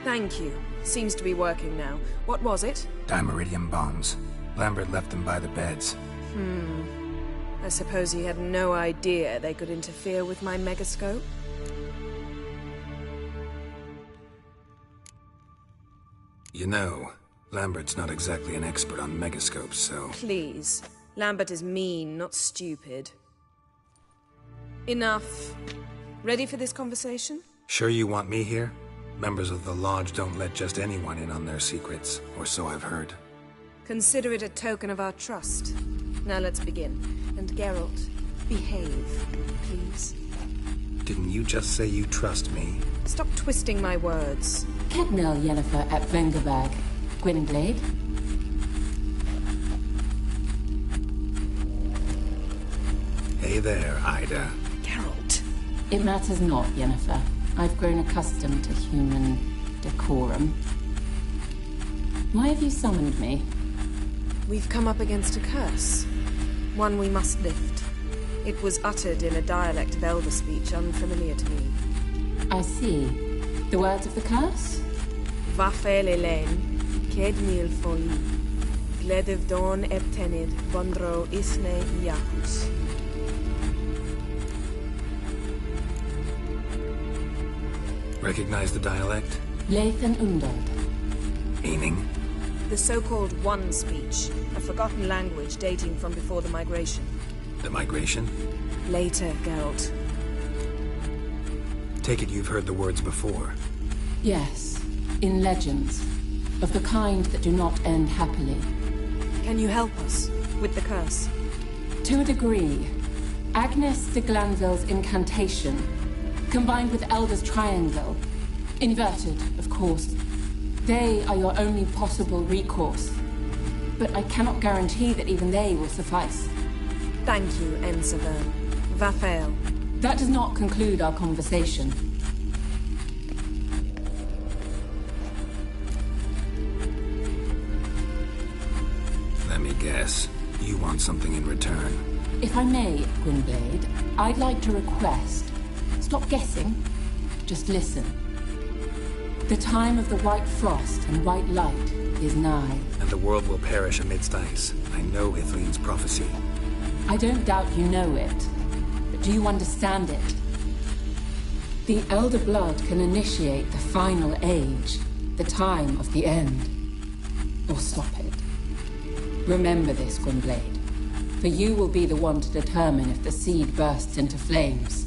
Thank you. Seems to be working now. What was it? Dimeridium bombs. Lambert left them by the beds. I suppose he had no idea they could interfere with my megascope? You know, Lambert's not exactly an expert on megascopes, so... Please. Lambert is mean, not stupid. Enough. Ready for this conversation? Sure you want me here? Members of the Lodge don't let just anyone in on their secrets, or so I've heard. Consider it a token of our trust. Now let's begin. And Geralt, behave, please. Didn't you just say you trust me? Stop twisting my words. Kednel Yennefer at Vengerberg. Gwynblade. Hey there, Ida. Geralt. It matters not, Yennefer. I've grown accustomed to human decorum. Why have you summoned me? We've come up against a curse. One we must lift. It was uttered in a dialect of Elder speech unfamiliar to me. I see. The words of the curse? Vafel Elaine, Kedmil Foli, Gledev Dawn Eptenid, Bondro Isne Yakus. Recognize the dialect? Lathan Undod. Meaning? The so-called One speech, a forgotten language dating from before the migration. The migration? Later, Geralt. Take it you've heard the words before. Yes, in legends. Of the kind that do not end happily. Can you help us with the curse? To a degree. Agnes de Glanville's incantation, combined with Elder's triangle, inverted, of course. They are your only possible recourse. But I cannot guarantee that even they will suffice. Thank you, Ensevern. Vafel. That does not conclude our conversation. Let me guess. You want something in return. If I may, Gwynblade, I'd like to request. Stop guessing. Just listen. The time of the white frost and white light is nigh. And the world will perish amidst ice. I know Ithleen's prophecy. I don't doubt you know it. But do you understand it? The Elder Blood can initiate the final age. The time of the end. Or stop it. Remember this, Gwynblade. For you will be the one to determine if the seed bursts into flames.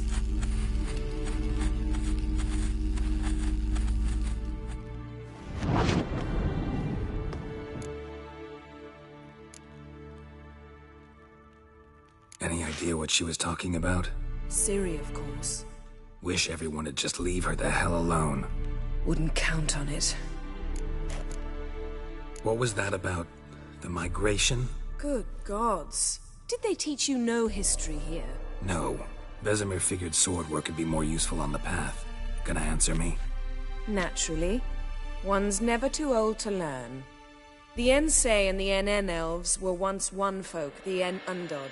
Any idea what she was talking about? Ciri, of course. Wish everyone would just leave her the hell alone. Wouldn't count on it. What was that about? The migration? Good gods. Did they teach you no history here? No. Vesemir figured sword work would be more useful on the path. Gonna answer me? Naturally. One's never too old to learn. The Ensei and the NN elves were once one folk, the En Undod.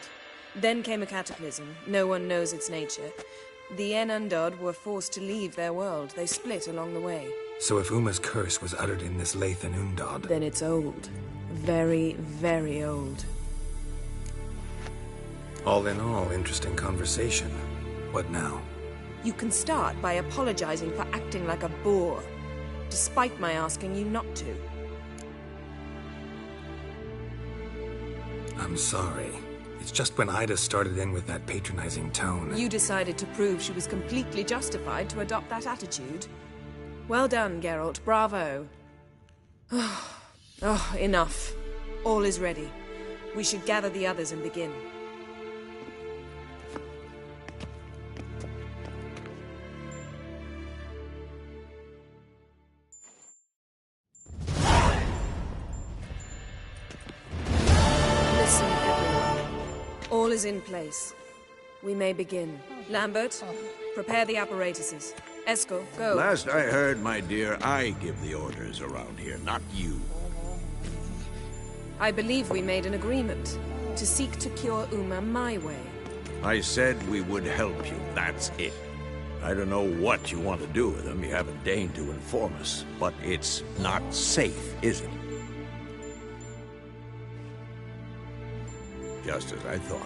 Then came a cataclysm. No one knows its nature. The En Undod were forced to leave their world. They split along the way. So if Uma's curse was uttered in this Lathan Undod... Then it's old. Very, very old. All in all, interesting conversation. What now? You can start by apologizing for acting like a boor, despite my asking you not to. I'm sorry. It's just when Ida started in with that patronizing tone... You decided to prove she was completely justified to adopt that attitude. Well done, Geralt. Bravo. Oh, enough. All is ready. We should gather the others and begin. Listen, everyone. All is in place. We may begin. Lambert, prepare the apparatuses. Eskel, go. Last I heard, my dear, I give the orders around here, not you. I believe we made an agreement to seek to cure Uma my way. I said we would help you, that's it. I don't know what you want to do with them. You haven't deigned to inform us. But it's not safe, is it? Just as I thought.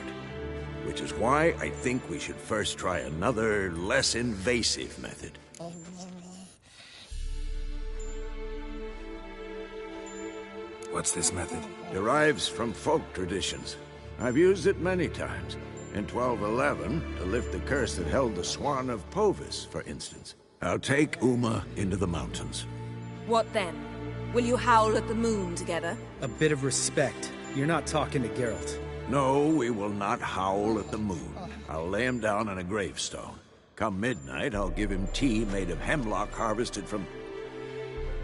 Which is why I think we should first try another, less invasive method. What's this method? Derives from folk traditions. I've used it many times. In 1211, to lift the curse that held the Swan of Povis, for instance. I'll take Uma into the mountains. What then? Will you howl at the moon together? A bit of respect. You're not talking to Geralt. No, we will not howl at the moon. I'll lay him down on a gravestone. Come midnight, I'll give him tea made of hemlock harvested from...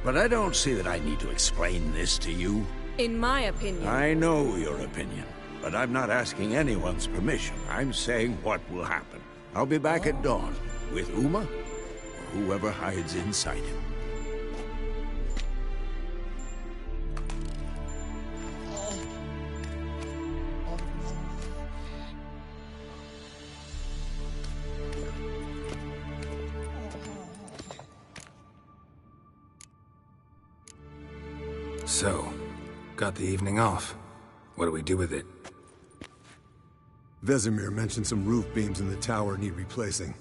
But I don't see that I need to explain this to you. In my opinion... I know your opinion, but I'm not asking anyone's permission. I'm saying what will happen. I'll be back at dawn, with Uma, or whoever hides inside him. So, got the evening off. What do we do with it? Vesemir mentioned some roof beams in the tower need replacing.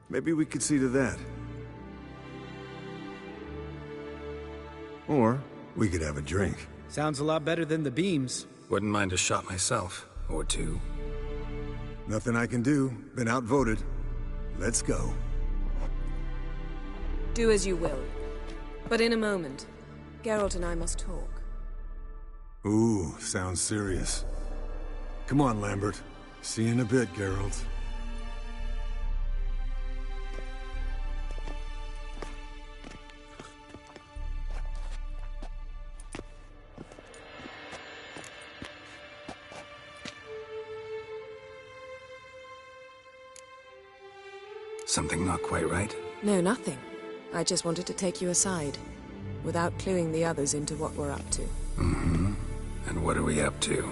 Maybe we could see to that. Or we could have a drink. Sounds a lot better than the beams. Wouldn't mind a shot myself, or two. Nothing I can do. Been outvoted. Let's go. Do as you will. But in a moment, Geralt and I must talk. Ooh, sounds serious. Come on, Lambert. See you in a bit, Geralt. Something not quite right? No, nothing. I just wanted to take you aside, without cluing the others into what we're up to. Mm-hmm. And what are we up to?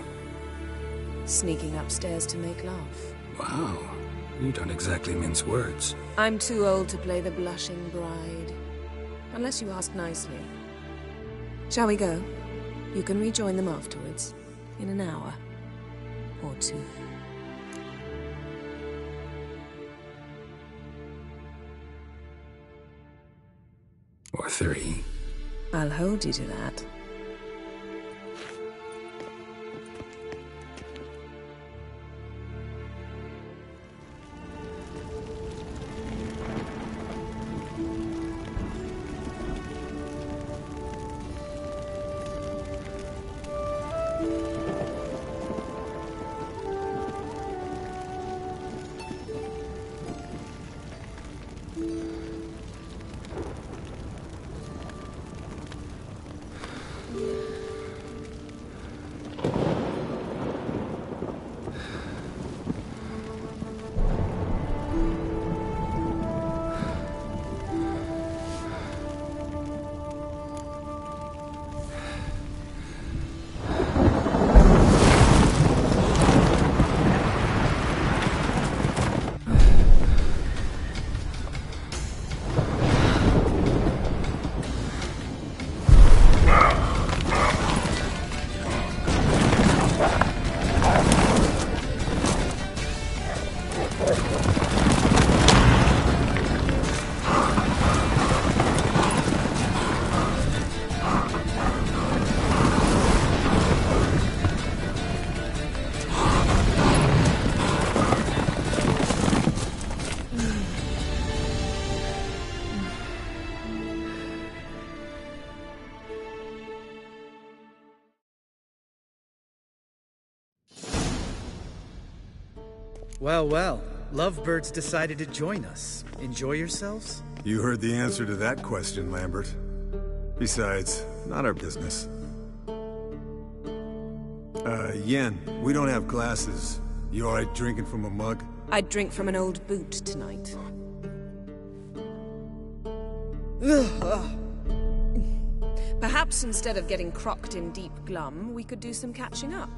Sneaking upstairs to make love. Wow. You don't exactly mince words. I'm too old to play the blushing bride. Unless you ask nicely. Shall we go? You can rejoin them afterwards. In an hour. Or two. Or three. I'll hold you to that. Well, well. Lovebirds decided to join us. Enjoy yourselves? You heard the answer to that question, Lambert. Besides, not our business. Yen, we don't have glasses. You alright drinking from a mug? I'd drink from an old boot tonight. Perhaps instead of getting crocked in deep glum, we could do some catching up.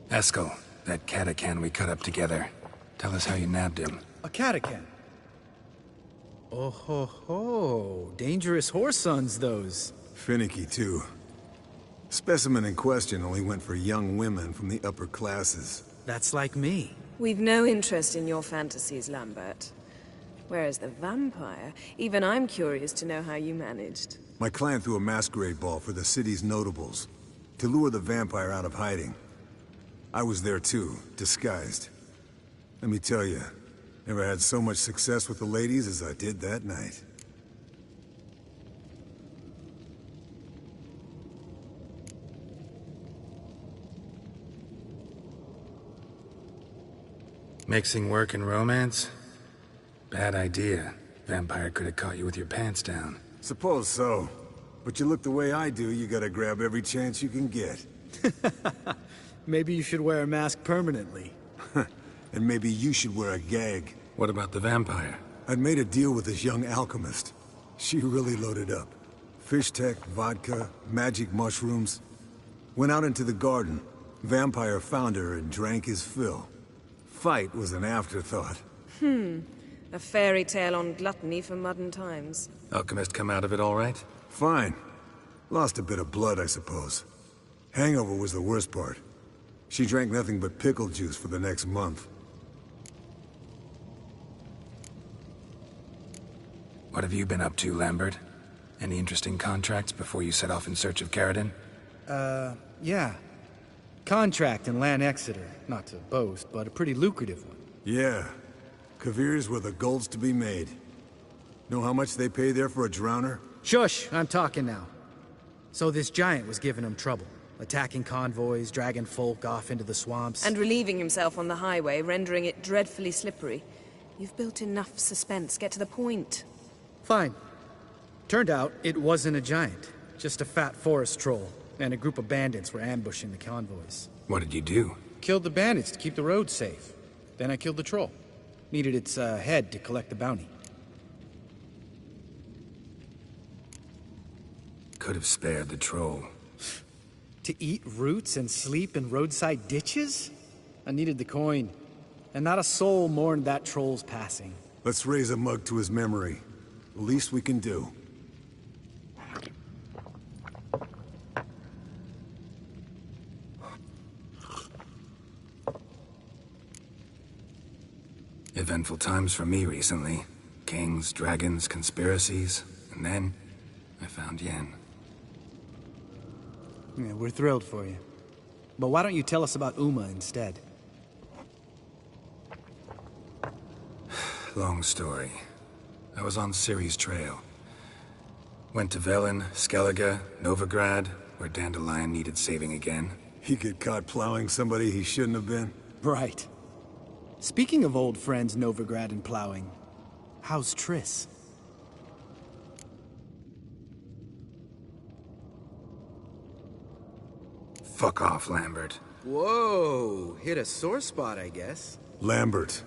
Eskel, that catacan we cut up together. Tell us how you nabbed him. A catacan? Oh ho ho. Dangerous horse sons, those. Finicky, too. Specimen in question only went for young women from the upper classes. That's like me. We've no interest in your fantasies, Lambert. Whereas the vampire, even I'm curious to know how you managed. My clan threw a masquerade ball for the city's notables, to lure the vampire out of hiding. I was there too, disguised. Let me tell you, never had so much success with the ladies as I did that night. Mixing work and romance? Bad idea. Vampire could have caught you with your pants down. Suppose so. But you look the way I do, you gotta grab every chance you can get. Maybe you should wear a mask permanently. And maybe you should wear a gag. What about the vampire? I'd made a deal with this young alchemist. She really loaded up. Fish tech, vodka, magic mushrooms. Went out into the garden. Vampire found her and drank his fill. Fight was an afterthought. A fairy tale on gluttony for modern times. Alchemist come out of it all right? Fine. Lost a bit of blood, I suppose. Hangover was the worst part. She drank nothing but pickle juice for the next month. What have you been up to, Lambert? Any interesting contracts before you set off in search of Caridin? Yeah. Contract in Lan Exeter. Not to boast, but a pretty lucrative one. Yeah. Kavir's were the gold's to be made. Know how much they pay there for a drowner? Shush! I'm talking now. So this giant was giving him trouble. Attacking convoys, dragging folk off into the swamps. And relieving himself on the highway, rendering it dreadfully slippery. You've built enough suspense. Get to the point. Fine. Turned out, it wasn't a giant. Just a fat forest troll. And a group of bandits were ambushing the convoys. What did you do? Killed the bandits to keep the road safe. Then I killed the troll. Needed its head to collect the bounty. Could have spared the troll. To eat roots and sleep in roadside ditches? I needed the coin. And not a soul mourned that troll's passing. Let's raise a mug to his memory. The least we can do. Eventful times for me recently. Kings, dragons, conspiracies. And then, I found Yen. Yeah, we're thrilled for you. But why don't you tell us about Uma instead? Long story. I was on Ciri's trail. Went to Velen, Skellige, Novigrad, where Dandelion needed saving again. He get caught plowing somebody he shouldn't have been. Right. Speaking of old friends Novigrad and plowing, how's Triss? Fuck off, Lambert. Whoa, hit a sore spot, I guess. Lambert.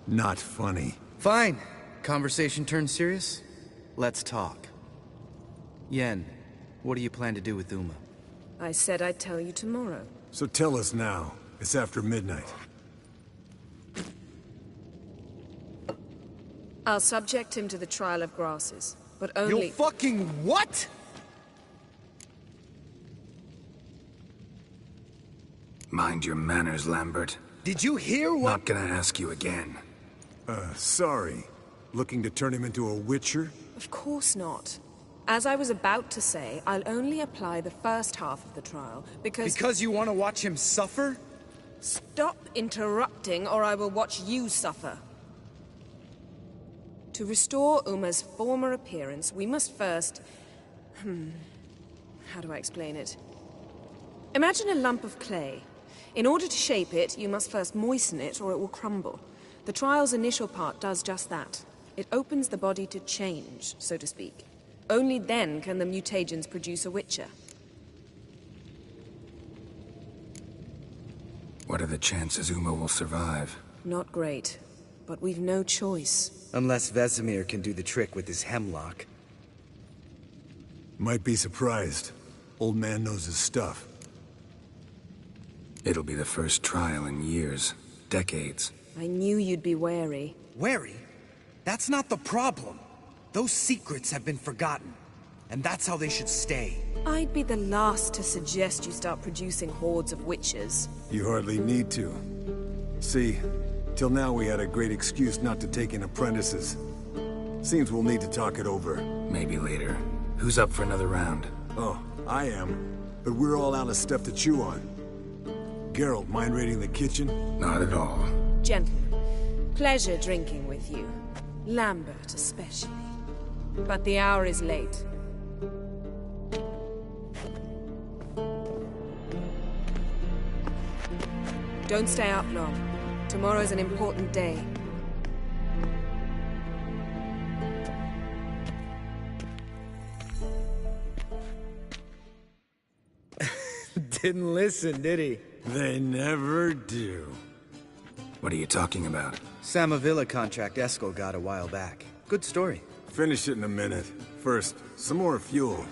Not funny. Fine. Conversation turned serious? Let's talk. Yen, what do you plan to do with Uma? I said I'd tell you tomorrow. So tell us now. It's after midnight. I'll subject him to the trial of grasses, but only— You fucking what?! Mind your manners, Lambert. Did you hear what— Not gonna ask you again. Sorry. Looking to turn him into a witcher? Of course not. As I was about to say, I'll only apply the first half of the trial, because— Because you want to watch him suffer? Stop interrupting, or I will watch you suffer. To restore Uma's former appearance, we must first— how do I explain it? Imagine a lump of clay. In order to shape it, you must first moisten it, or it will crumble. The trial's initial part does just that. It opens the body to change, so to speak. Only then can the mutagens produce a witcher. What are the chances Uma will survive? Not great, but we've no choice. Unless Vesemir can do the trick with his hemlock. Might be surprised. Old man knows his stuff. It'll be the first trial in years. Decades. I knew you'd be wary. Wary? That's not the problem. Those secrets have been forgotten. And that's how they should stay. I'd be the last to suggest you start producing hordes of witches. You hardly need to. See, till now we had a great excuse not to take in apprentices. Seems we'll need to talk it over. Maybe later. Who's up for another round? Oh, I am. But we're all out of stuff to chew on. Geralt, mind raiding the kitchen? Not at all. Gentlemen, pleasure drinking with you. Lambert especially. But the hour is late. Don't stay up long. Tomorrow's an important day. Didn't listen, did he? They never do. What are you talking about? Samavilla contract Eskel got a while back. Good story. Finish it in a minute. First, some more fuel.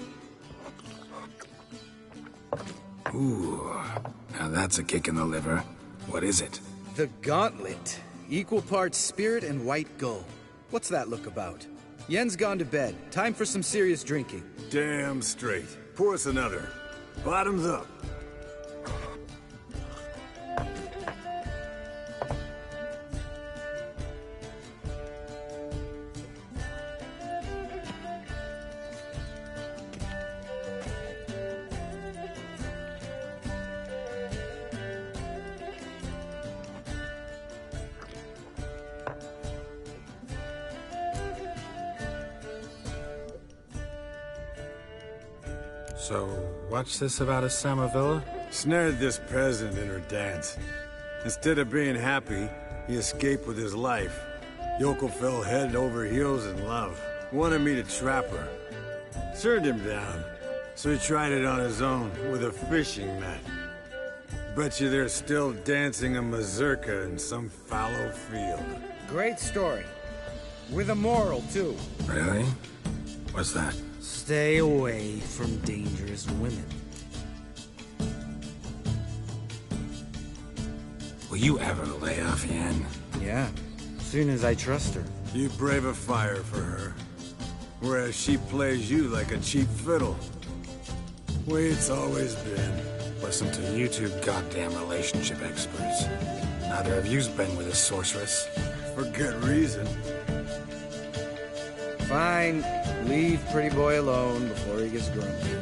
Ooh, now that's a kick in the liver. What is it? The Gauntlet. Equal parts spirit and white gull. What's that look about? Yen's gone to bed. Time for some serious drinking. Damn straight. Pour us another. Bottoms up. So, what's this about a Samavilla? Snared this peasant in her dance. Instead of being happy, he escaped with his life. Yoko fell head over heels in love. Wanted me to trap her. Turned him down. So he tried it on his own, with a fishing net. Bet you they're still dancing a mazurka in some fallow field. Great story. With a moral, too. Really? What's that? Stay away from dangerous women. Will you ever lay off Yen? Yeah, soon as I trust her. You brave a fire for her. Whereas she plays you like a cheap fiddle. Way it's always been. Listen to you two goddamn relationship experts. Neither of you's been with a sorceress. For good reason. Fine. Leave pretty boy alone before he gets grumpy.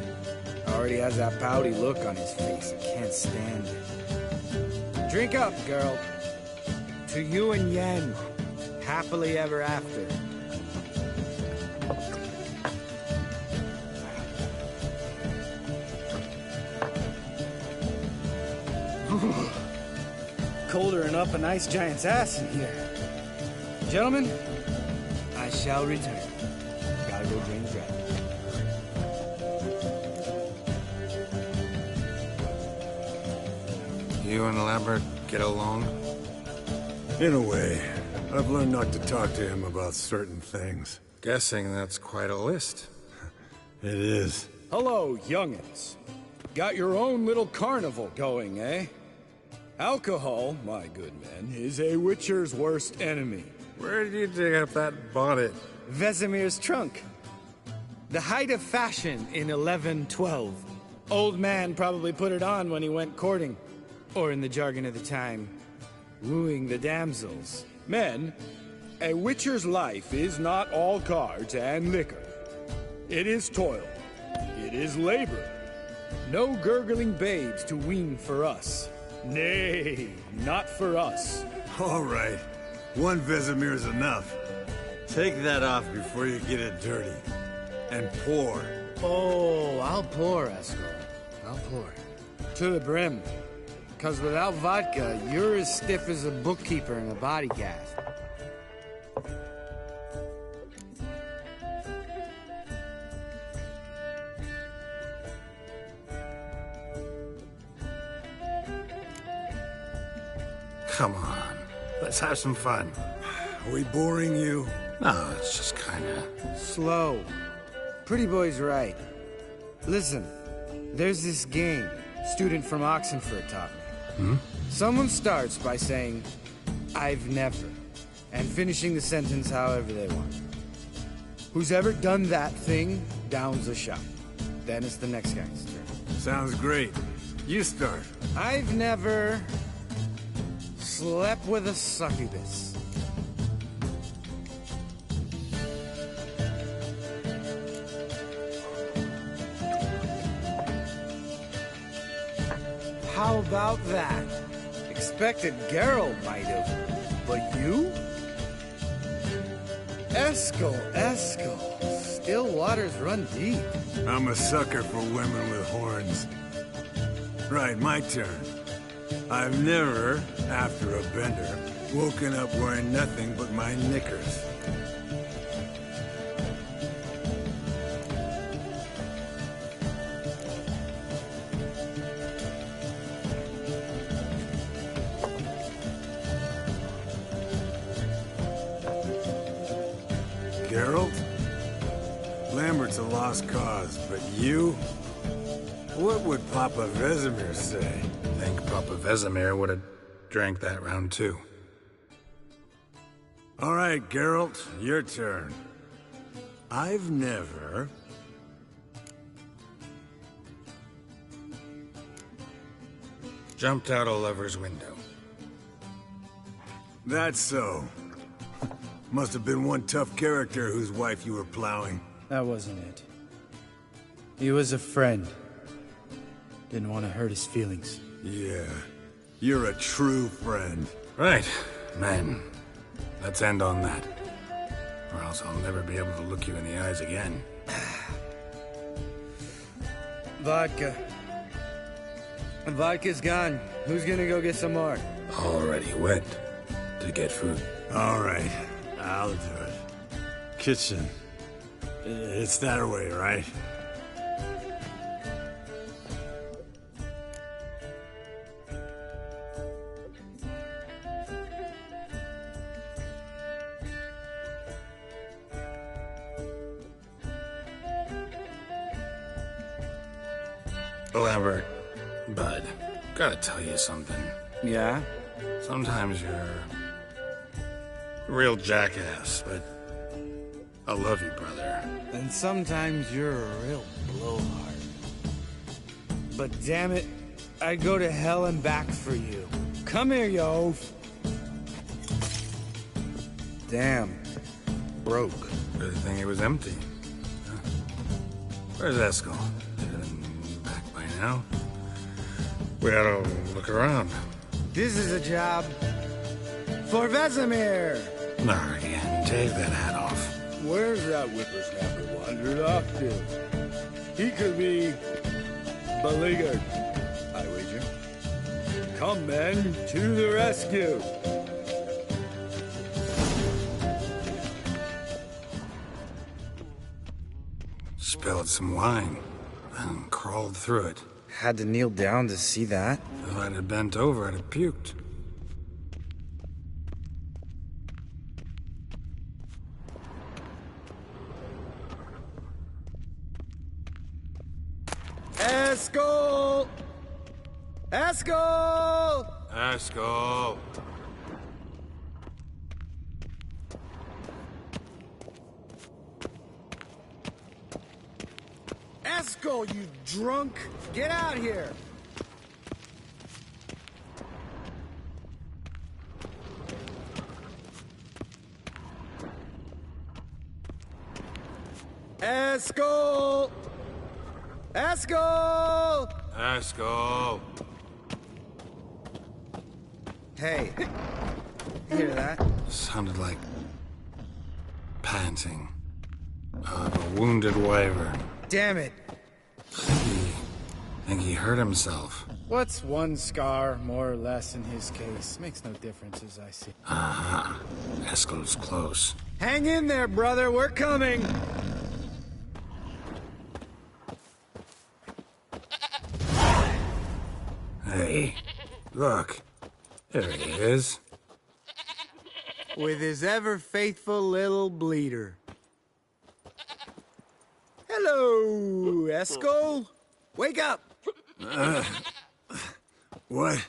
Already has that pouty look on his face. I can't stand it. Drink up, girl. To you and Yen. Happily ever after. Colder and up a nice giant's ass in here. Gentlemen, I shall return. Gotta go James Red. You and Lambert get along? In a way. I've learned not to talk to him about certain things. Guessing that's quite a list. It is. Hello, youngins. Got your own little carnival going, eh? Alcohol, my good men, is a witcher's worst enemy. Where did you dig up that bonnet? Vesemir's trunk. The height of fashion in 1112. Old man probably put it on when he went courting. Or in the jargon of the time, wooing the damsels. Men, a witcher's life is not all cards and liquor. It is toil. It is labor. No gurgling babes to wean for us. Nay, not for us. All right. One Vesemir's enough. Take that off before you get it dirty. And pour. Oh, I'll pour, Eskel. I'll pour. To the brim. 'Cause without vodka, you're as stiff as a bookkeeper in a body cast. Come on, let's have some fun. Are we boring you? No, it's just kinda... Slow. Pretty boy's right. Listen, there's this game student from Oxenford taught me. Someone starts by saying, I've never, and finishing the sentence however they want. Who's ever done that thing downs a shot. Then it's the next guy's turn. Sounds great. You start. I've never slept with a succubus. How about that? Expected Geralt might have, but you? Eskel. Still waters run deep. I'm a sucker for women with horns. Right, my turn. I've never, after a bender, woken up wearing nothing but my knickers. Geralt? Lambert's a lost cause, but you? What would Papa Vesemir say? I think Papa Vesemir would have drank that round too. All right, Geralt, your turn. I've never... Jumped out a lover's window. That's so. Must have been one tough character whose wife you were plowing. That wasn't it. He was a friend. Didn't want to hurt his feelings. Yeah, you're a true friend. Right, men. Let's end on that. Or else I'll never be able to look you in the eyes again. Vodka. Vodka's gone. Who's gonna go get some more? Already went to get food. All right, I'll do it. Kitchen. It's that way, right? Lambert, bud, gotta tell you something. Yeah? Sometimes you're a real jackass, but I love you, brother. And sometimes you're a real blowhard. But damn it, I'd go to hell and back for you. Come here, you oaf. Damn. Broke. Good thing it was empty. Huh? Where's Eskel? Should have been back by now. We ought to look around. This is a job for Vesemir. Not again. Take that hat off. Where's that whippersnapper wandered off to? He could be beleaguered, I wager. Come, men, to the rescue. Spilled some wine and crawled through it. Had to kneel down to see that. If I'd have bent over, I'd have puked. Eskel! Eskel! Eskel! Eskel, you drunk! Get out here! Eskel! Eskel! Eskel! Hey, hear that? Sounded like panting of a wounded wyvern. Damn it! Think he hurt himself. What's one scar, more or less, in his case? Makes no difference as I see. Aha. Eskel's close. Hang in there, brother. We're coming. Hey, look. There he is. With his ever-faithful little bleeder. Hello, Eskel. Wake up. What?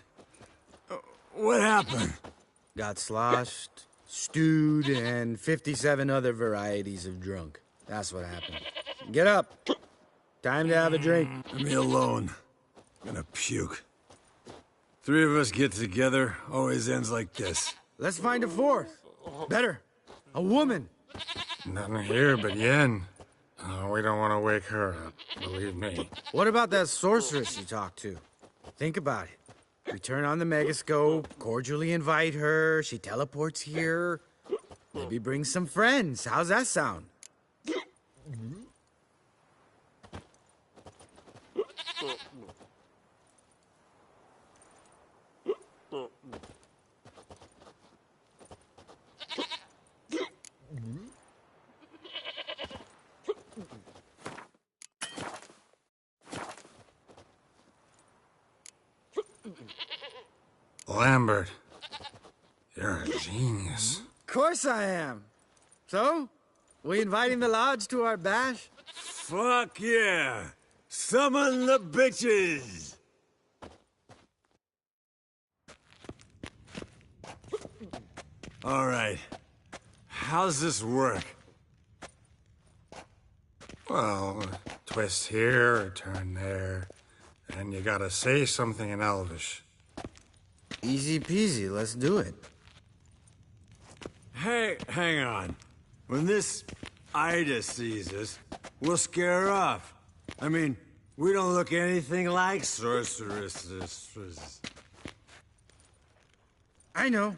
What happened? Got sloshed, stewed, and 57 other varieties of drunk. That's what happened. Get up. Time to have a drink. Leave me alone. I'm gonna puke. Three of us get together, always ends like this. Let's find a fourth. Better. A woman. Nothing here but Yen. Oh, we don't want to wake her up, believe me. What about that sorceress you talked to? Think about it. We turn on the megascope, cordially invite her, she teleports here. Maybe bring some friends. How's that sound? Lambert, you're a genius. Of course I am. So, we inviting the lodge to our bash? Fuck yeah! Summon the bitches! All right. How's this work? Well, twist here or turn there, and you gotta say something in Elvish. Easy peasy, let's do it. Hey, hang on. When this Ida sees us, we'll scare her off. I mean, we don't look anything like sorceresses. I know.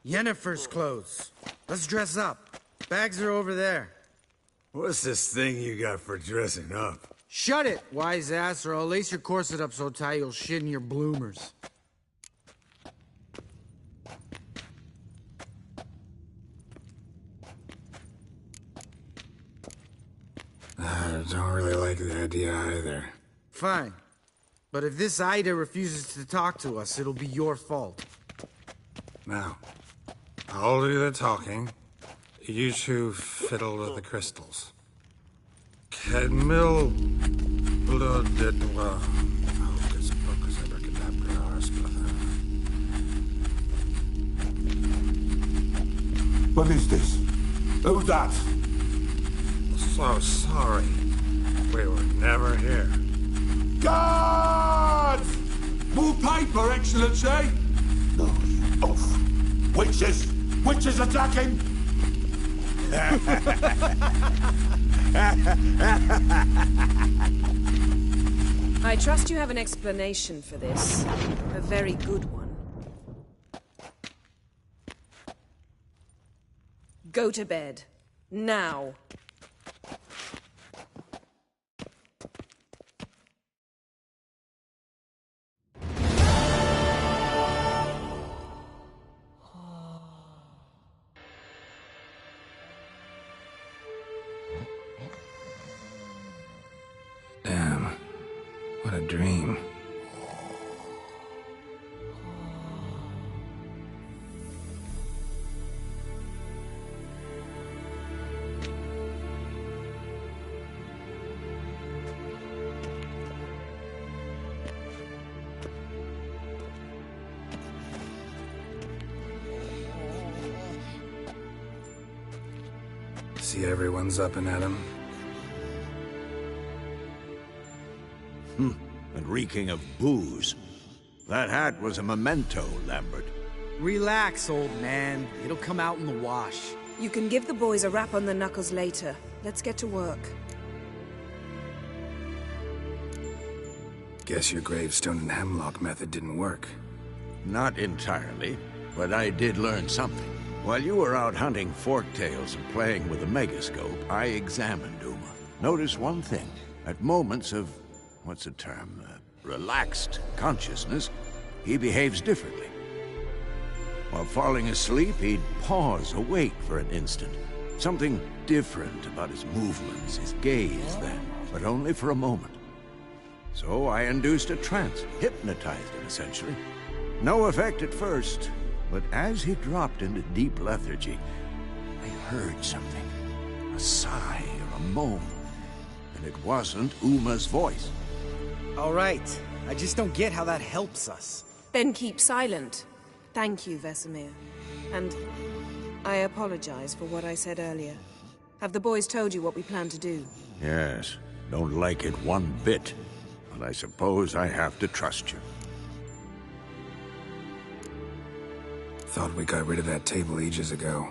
Yennefer's clothes. Let's dress up. Bags are over there. What's this thing you got for dressing up? Shut it, wise ass, or I'll lace your corset up so tight you'll shit in your bloomers. I don't really like the idea either. Fine. But if this Ida refuses to talk to us, it'll be your fault. Now, I'll do the talking. You two fiddle with the crystals. Kedmil bloodedwa. Hocus pocus abracadabra splather. What is this? Who's that? So sorry. We were never here. Guards! More paper, Excellency! Nose off. Witches! Witches attacking! I trust you have an explanation for this. A very good one. Go to bed. Now. Damn. What a dream. See everyone's up and at 'em. And reeking of booze. That hat was a memento, Lambert. Relax, old man. It'll come out in the wash. You can give the boys a rap on the knuckles later. Let's get to work. Guess your gravestone and hemlock method didn't work. Not entirely, but I did learn something. While you were out hunting forktails and playing with the megascope, I examined Uma. Notice one thing. At moments of, what's the term, relaxed consciousness, he behaves differently. While falling asleep, he'd pause, awake for an instant. Something different about his movements, his gaze then, but only for a moment. So I induced a trance, hypnotized him essentially. No effect at first, but as he dropped into deep lethargy, I heard something. A sigh or a moan. And it wasn't Uma's voice. All right. I just don't get how that helps us. Then keep silent. Thank you, Vesemir. And I apologize for what I said earlier. Have the boys told you what we plan to do? Yes, don't like it one bit. But I suppose I have to trust you. Thought we got rid of that table ages ago.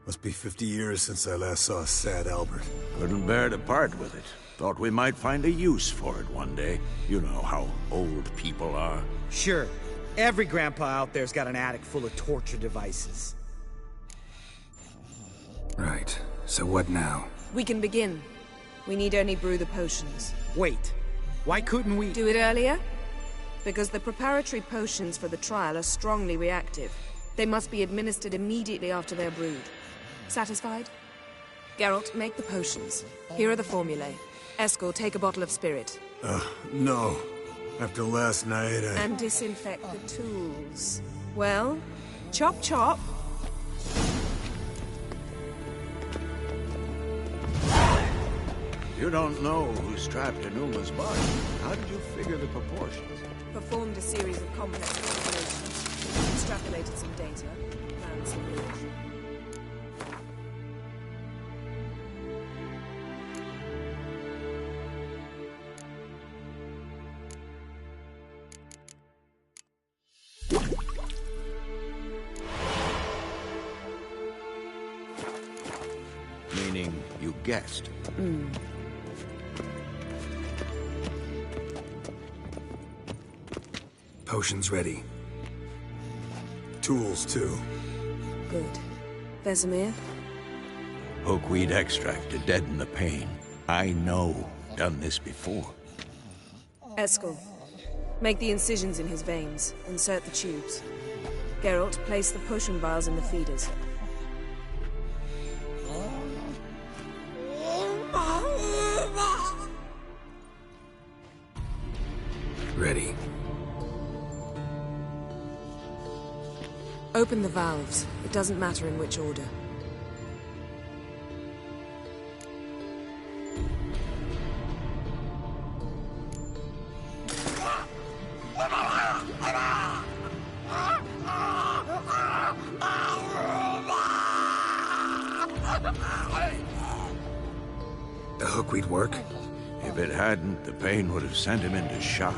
Must be 50 years since I last saw sad Albert. Couldn't bear to part with it. Thought we might find a use for it one day. You know how old people are. Sure. Every grandpa out there's got an attic full of torture devices. Right. So what now? We can begin. We need only brew the potions. Wait. Why couldn't we... Do it earlier? Because the preparatory potions for the trial are strongly reactive. They must be administered immediately after they're brewed. Satisfied? Geralt, make the potions. Here are the formulae. Eskel, take a bottle of spirit. No. After last night, And disinfect the tools. Well, chop chop. You don't know who strapped in Uma's body. How did you figure the proportions? Performed a series of complex calculations. Extrapolated some data. Planned some moves. Meaning you guessed. Potions ready. tools too. Good. Vesemir? Hookweed extract to deaden the pain. I know. Done this before. Eskel, make the incisions in his veins. Insert the tubes. Geralt, place the potion vials in the feeders. Ready. Open the valves. It doesn't matter in which order. The hookweed work? If it hadn't, the pain would have sent him into shock,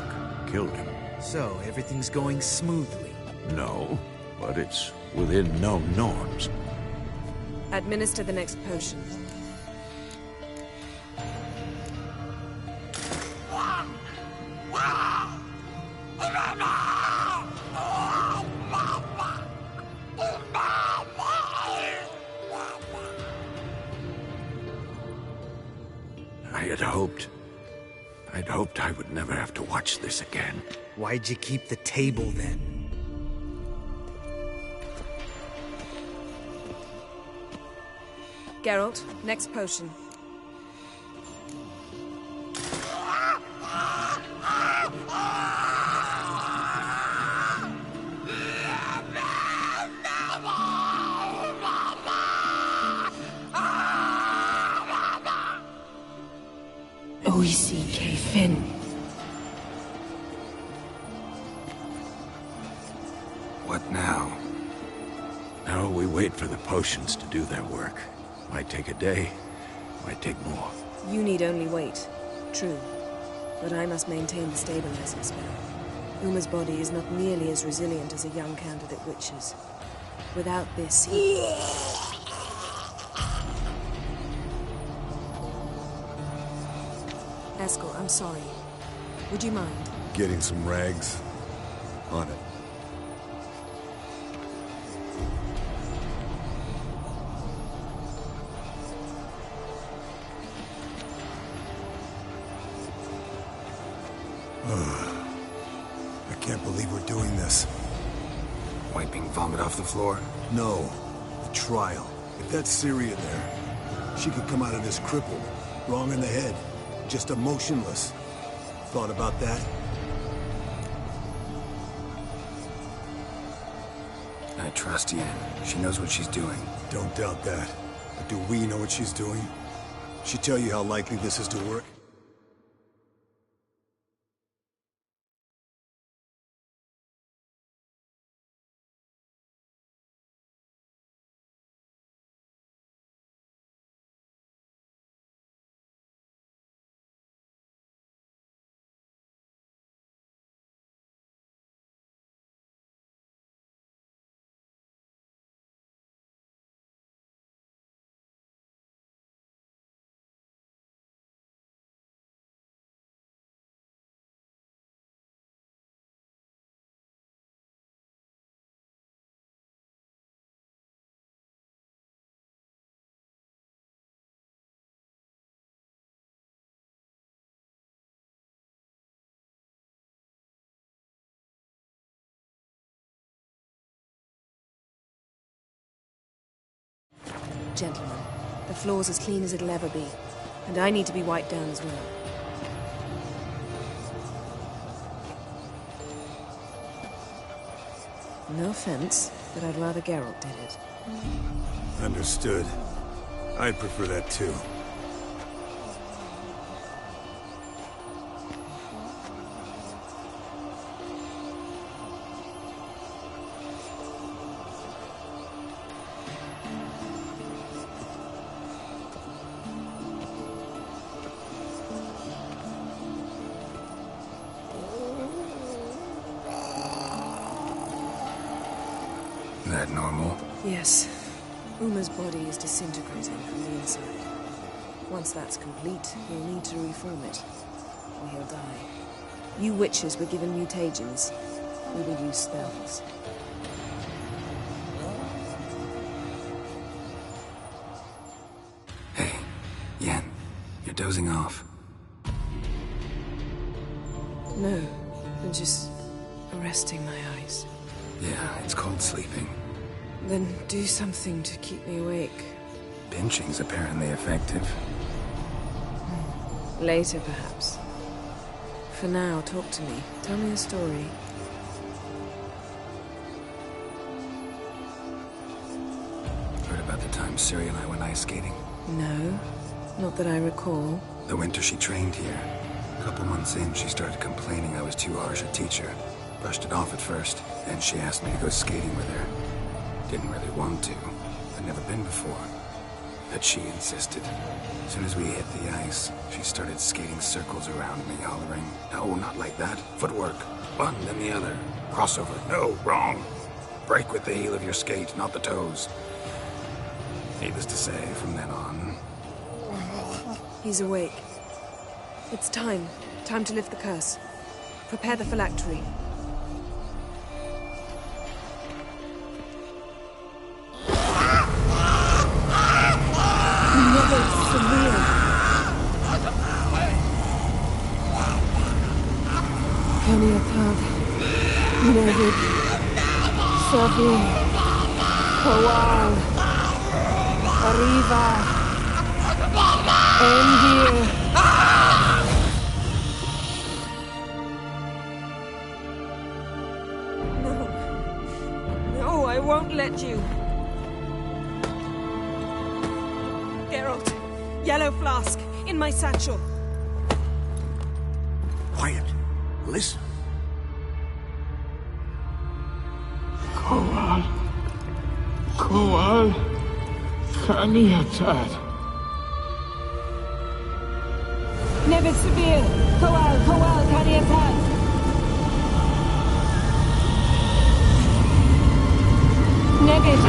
killed him. So, everything's going smoothly. No, but it's within known norms. Administer the next potion. I'd hoped I would never have to watch this again. Why'd you keep the table then? Geralt, next potion. OECK Finn. What now? Now we wait for the potions to do their work. Might take a day, might take more. You need only wait. True. But I must maintain the stabilizing spell. Uma's body is not nearly as resilient as a young candidate witch's. Without this, he... Eskel, I'm sorry. Would you mind? Getting some rags. On it. I can't believe we're doing this. Wiping vomit off the floor? No, the trial. If that's Syria there, she could come out of this crippled, wrong in the head, just emotionless. Thought about that? I trust Yen. She knows what she's doing. Don't doubt that. But do we know what she's doing? She tell you how likely this is to work? gentlemen. The floor's as clean as it'll ever be. And I need to be wiped down as well. No offense, but I'd rather Geralt did it. Understood. I'd prefer that too. That normal? Yes. Uma's body is disintegrating from the inside. Once that's complete, he'll need to reform it, or he'll die. You witches were given mutagens. We will use spells. Hey, Yen, you're dozing off. No, I'm just arresting my eyes. Yeah, it's called sleeping. Then do something to keep me awake. Pinching's apparently effective. Later, perhaps. For now, talk to me. Tell me a story. Heard about the time Ciri and I went ice skating? No, not that I recall. The winter she trained here. A couple months in, she started complaining I was too harsh a teacher. Brushed it off at first, then she asked me to go skating with her. Didn't really want to. I'd never been before. But she insisted. As soon as we hit the ice, she started skating circles around me, hollering, "No, not like that. Footwork. One, then the other. Crossover. No, wrong. Break with the heel of your skate, not the toes." Needless to say, from then on... He's awake. It's time. Time to lift the curse. Prepare the phylactery. Kaniatad, Nevid, Savi, Kawal, Arriva, Endir. No, I won't let you. Geralt, yellow flask, in my satchel. Quiet. Listen. Kowal, Kaniatad. Nevid Severe! Kowal, Kaniatad! Nevid!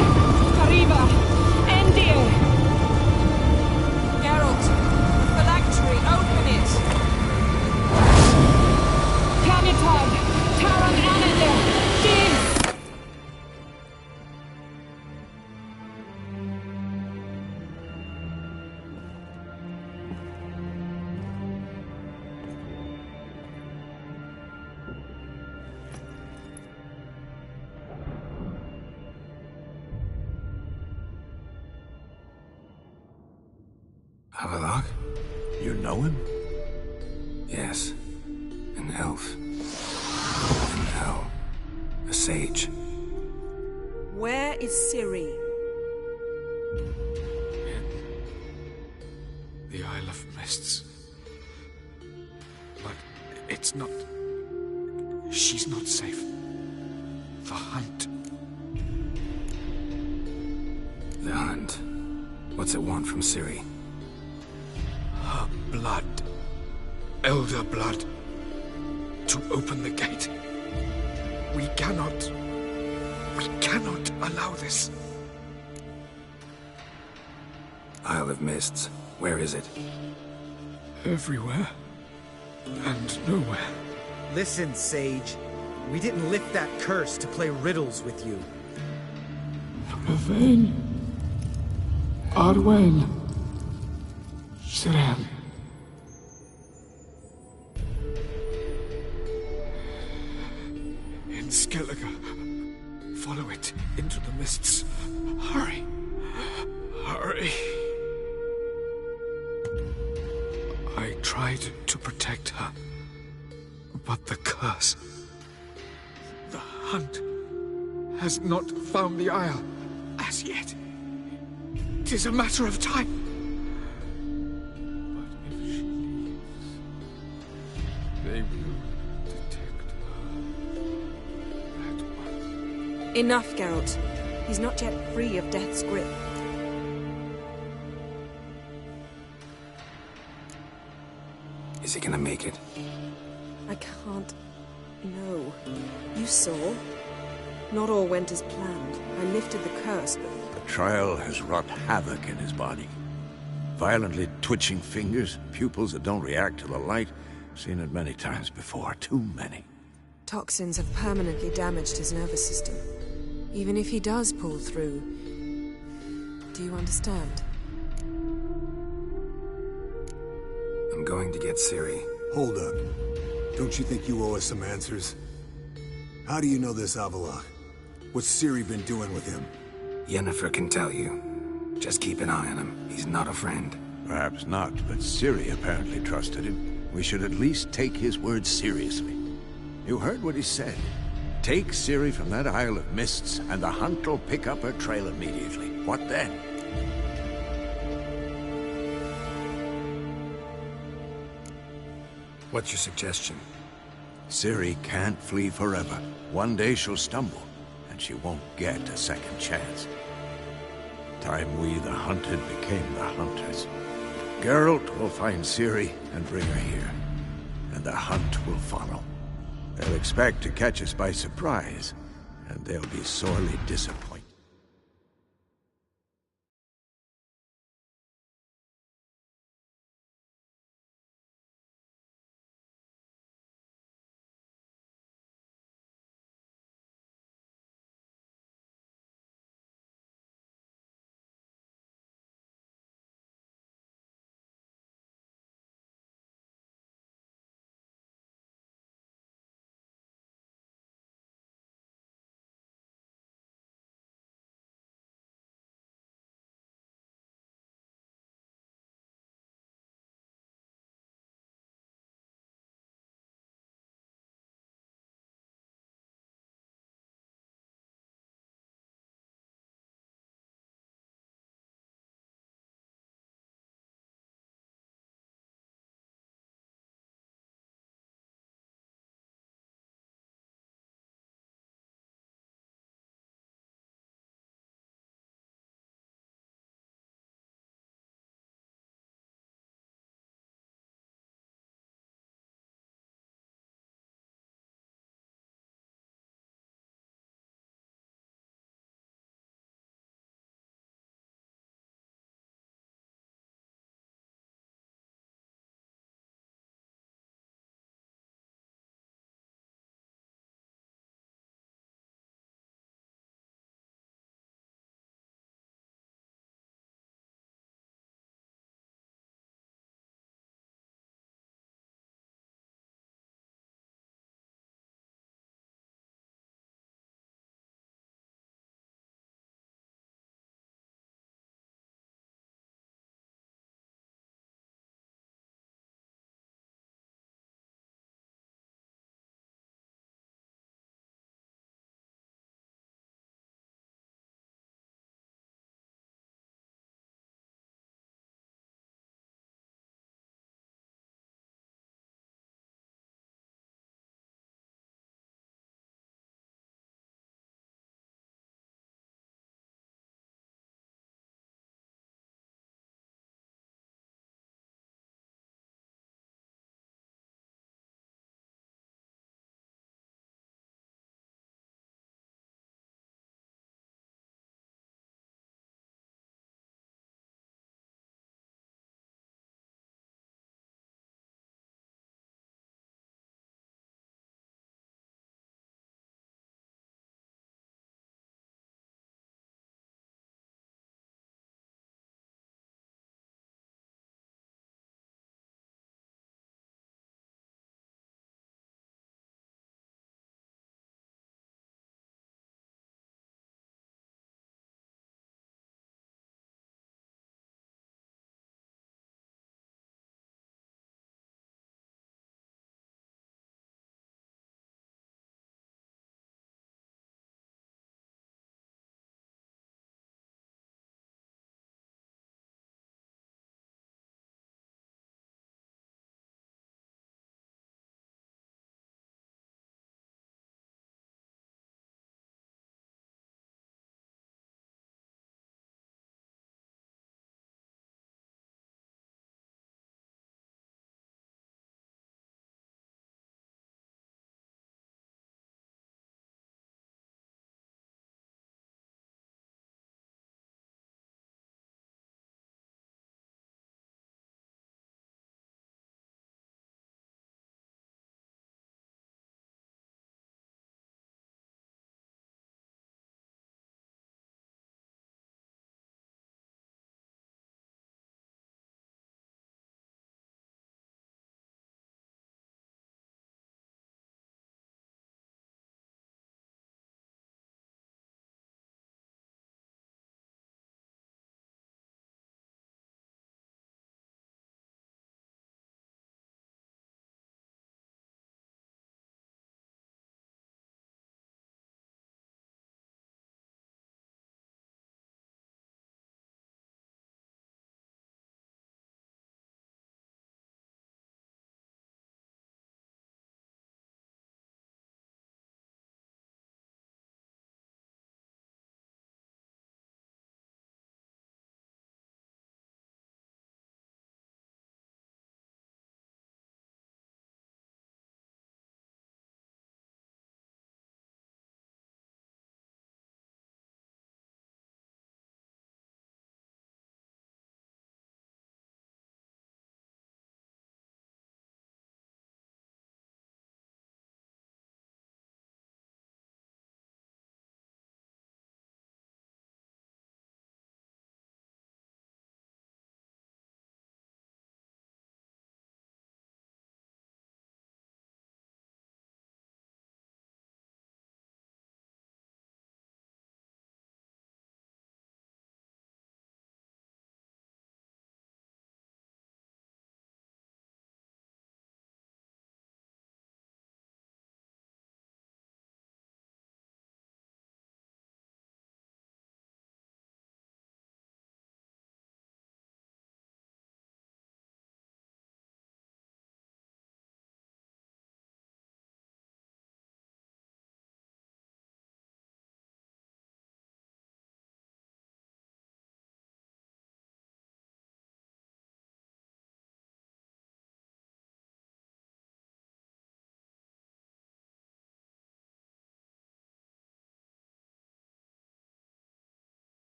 Arriva! Endir! Geralt, the phylactery, open it! Kaniatad! Taran Anandir! Jeez! Havelock? You know him? Yes. An elf. An owl. A sage. Where is Ciri? The Isle of Mists. But it's not... She's not safe. The hunt. The hunt. What's it want from Ciri? Her blood. Elder blood. To open the gate. We cannot allow this. Isle of Mists. Where is it? Everywhere. And nowhere. Listen, Sage. We didn't lift that curse to play riddles with you. Yvain. Arwen. Siren. In Skellige. Follow it into the mists. Hurry. Hurry. sorry. I tried to protect her, but the curse... The hunt has not found the Isle as yet. It is a matter of time. But if she leaves, they will detect her at once. Enough, Geralt. He's not yet free of death's grip. Is he gonna make it? I can't... No. You saw? Not all went as planned. I lifted the curse, but... The trial has wrought havoc in his body. Violently twitching fingers, pupils that don't react to the light. Seen it many times before, too many. Toxins have permanently damaged his nervous system. Even if he does pull through... Do you understand? I'm going to get Ciri. Hold up. Don't you think you owe us some answers? How do you know this Avalok? What's Ciri been doing with him? Yennefer can tell you. Just keep an eye on him. He's not a friend. Perhaps not, but Ciri apparently trusted him. We should at least take his words seriously. You heard what he said. Take Ciri from that Isle of Mists, and the hunt will pick up her trail immediately. What then? What's your suggestion? Ciri can't flee forever. One day she'll stumble, and she won't get a second chance. Time we, the hunted, became the hunters. Geralt will find Ciri and bring her here, and the hunt will follow. They'll expect to catch us by surprise, and they'll be sorely disappointed.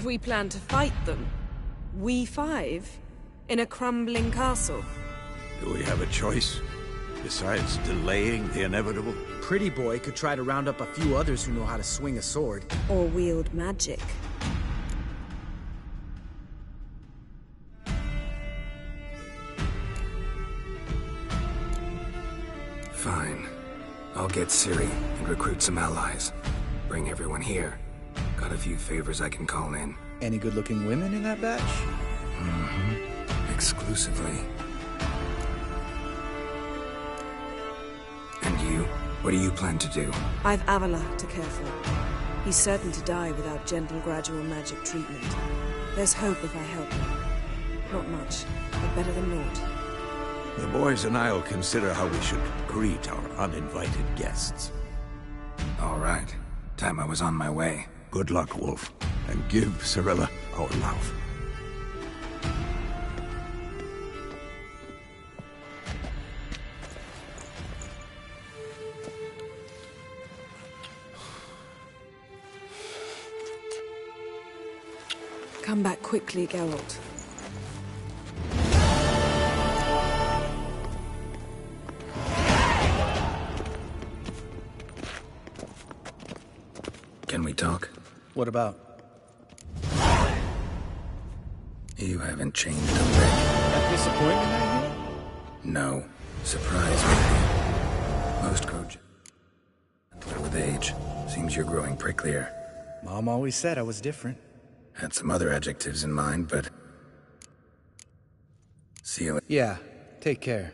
We plan to fight them. We five? In a crumbling castle? Do we have a choice? Besides delaying the inevitable? Pretty Boy could try to round up a few others who know how to swing a sword. Or wield magic. Fine. I'll get Ciri and recruit some allies. Bring everyone here. Got a few favors I can call in. Any good-looking women in that batch? Mm-hmm. Exclusively. And you? What do you plan to do? I've Avila to care for. He's certain to die without gentle, gradual magic treatment. There's hope if I help him. Not much, but better than naught. The boys and I'll consider how we should greet our uninvited guests. All right. Time I was on my way. Good luck, Wolf. And give Cirilla our love. Come back quickly, Geralt. Can we talk? What about? You haven't changed a bit. That disappointment I hear? No. Surprise me. Most grow gentler with age. Seems you're growing pricklier. Mom always said I was different. Had some other adjectives in mind, but... See you later. Yeah, take care.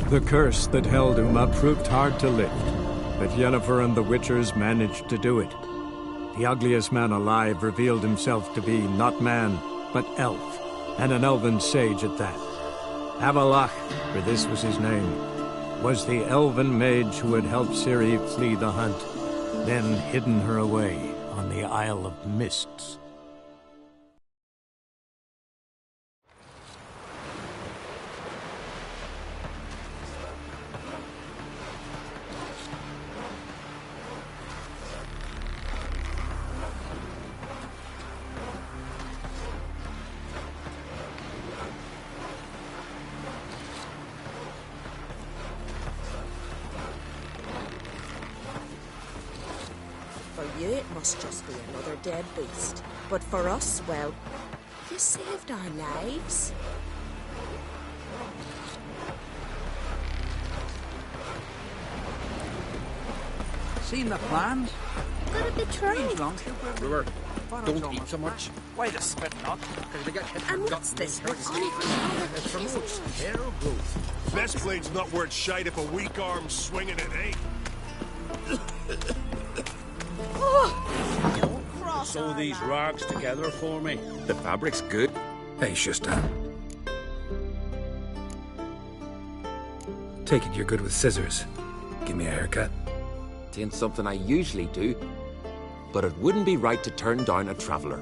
The curse that held Uma proved hard to lift, but Yennefer and the Witchers managed to do it. The ugliest man alive revealed himself to be not man, but elf, and an elven sage at that. Avalach, for this was his name, was the elven mage who had helped Ciri flee the hunt, then hidden her away on the Isle of Mists. For you, it must just be another dead beast. But for us, well, you saved our lives. Seen the plans? Got a bit trained. Brewer, don't eat so much. Why the spit not? And what's this for? It promotes hair growth. Best blade's not worth shite if a weak arm's swinging it, eh? Sew these rags together for me. The fabric's good. Hey, Shusta. Take it you're good with scissors. Give me a haircut. It ain't something I usually do, but it wouldn't be right to turn down a traveler.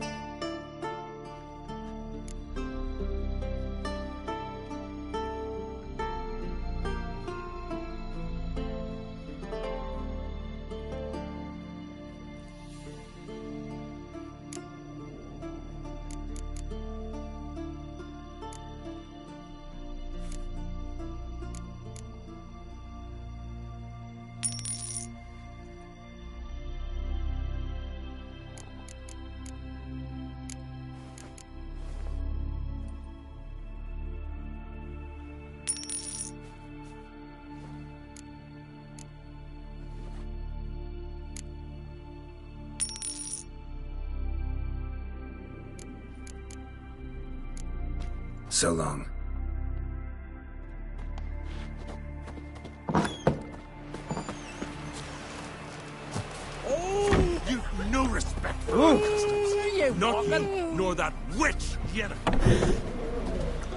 So long. Oh, you've no respect for our customs. Not you, nor that witch, Yennefer.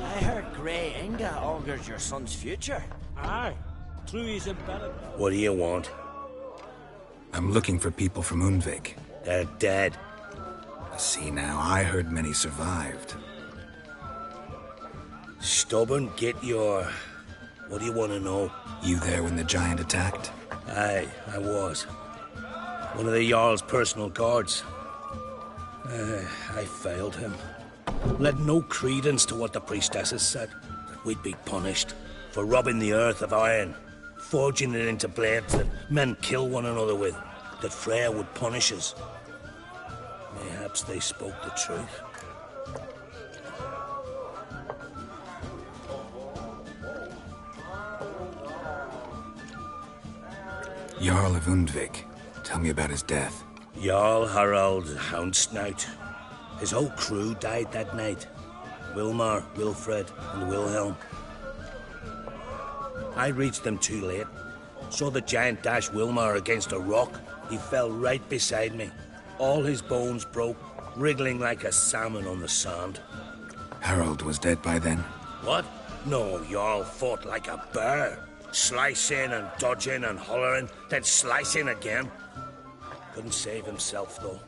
I heard Grey Inga augurs your son's future. Aye, true he's embedded. What do you want? I'm looking for people from Undvik. They're dead. See now, I heard many survived. Stubborn, get your... What do you want to know? You there when the giant attacked? Aye, I was. One of the Jarl's personal guards. I failed him. Led no credence to what the priestesses said. That we'd be punished for robbing the earth of iron, forging it into blades that men kill one another with. That Freya would punish us. Perhaps they spoke the truth. Jarl of Undvik. Tell me about his death. Jarl Harald Houndsnout. His whole crew died that night. Wilmar, Wilfred, and Wilhelm. I reached them too late. Saw the giant dash Wilmar against a rock. He fell right beside me. All his bones broke, wriggling like a salmon on the sand. Harold was dead by then? What? No, Jarl fought like a bear. Slicing and dodging and hollering, then slicing again. Couldn't save himself, though.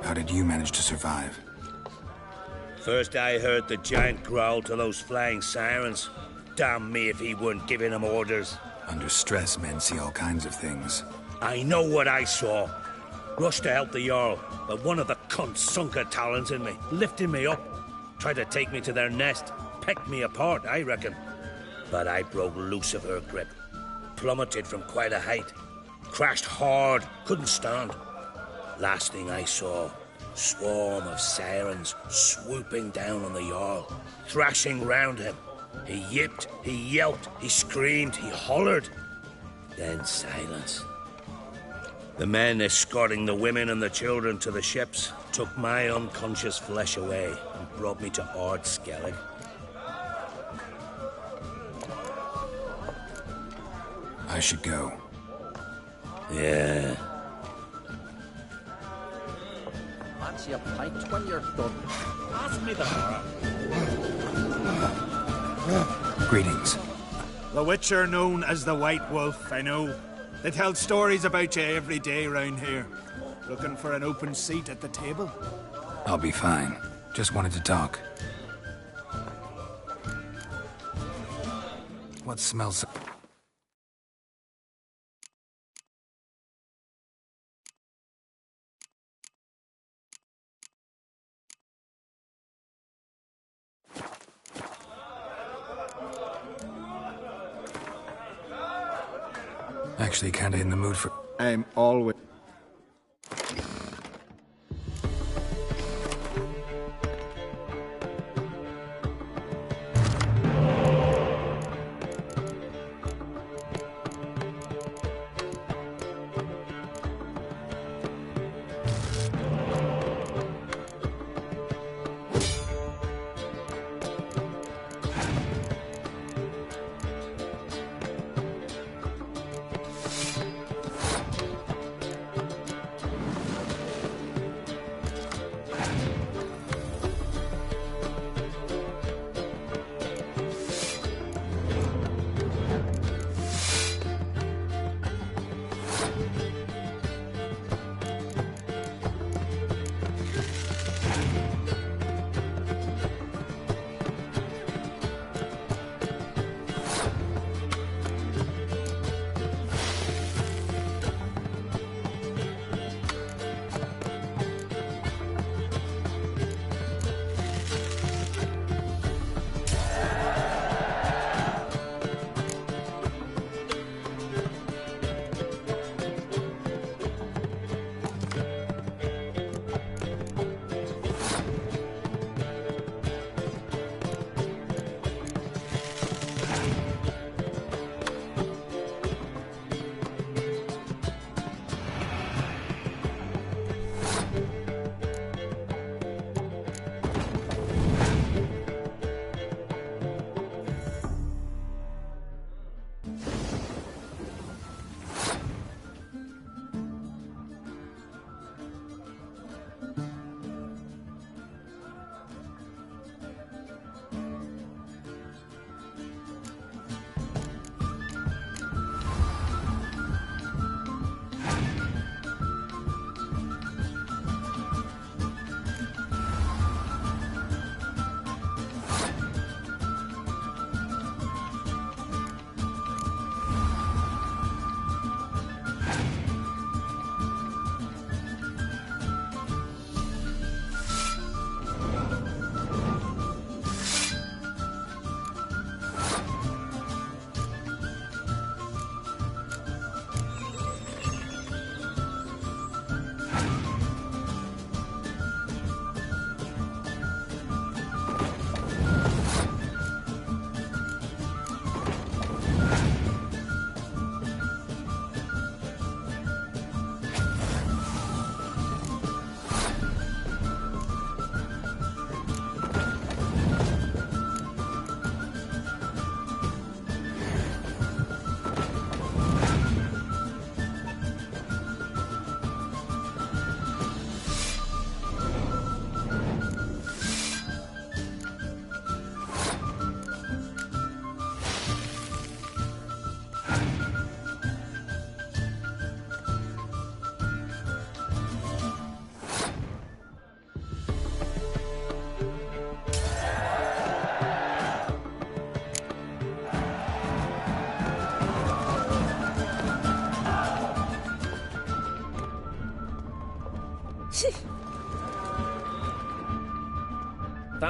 How did you manage to survive? First I heard the giant growl to those flying sirens. Damn me if he weren't giving them orders. Under stress, men see all kinds of things. I know what I saw. Rushed to help the Jarl, but one of the cunts sunk her talons in me, lifting me up. Tried to take me to their nest. Pecked me apart, I reckon. But I broke loose of her grip. Plummeted from quite a height. Crashed hard, couldn't stand. Last thing I saw, Swarm of sirens swooping down on the Jarl, thrashing round him. He yipped, he yelped, he screamed, he hollered. Then silence. The men escorting the women and the children to the ships took my unconscious flesh away and brought me to Ard Skellig. I should go. Yeah. Fancy a pint when you're done. Pass me the Greetings. The Witcher known as the White Wolf, I know. They tell stories about you every day round here. Looking for an open seat at the table? I'll be fine. Just wanted to talk. What smells so... Actually kinda in the mood for... I'm always...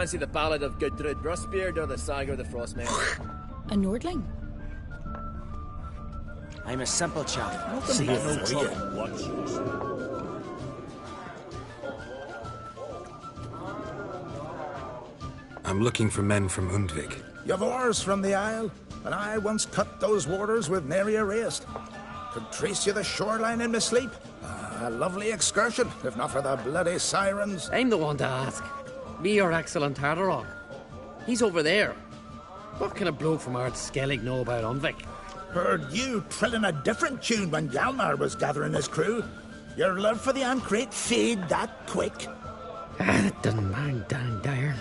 Fancy the Ballad of Gudrud Rustbeard or the Saga of the Frostmaiden? A Nordling? I'm a simple chap. See Nothing you but no no trouble. trouble. I'm looking for men from Undvik. You've oars from the Isle, and I once cut those waters with nary a rest. Could trace you the shoreline in my sleep. A lovely excursion, if not for the bloody sirens. I'm the one to ask. Me or Axel and Tartarok. He's over there. What can a bloke from Ard Skellig know about Undvik? Heard you trilling a different tune when Hjalmar was gathering his crew. Your love for the Ancrate fade that quick. That doesn't mind dang dire.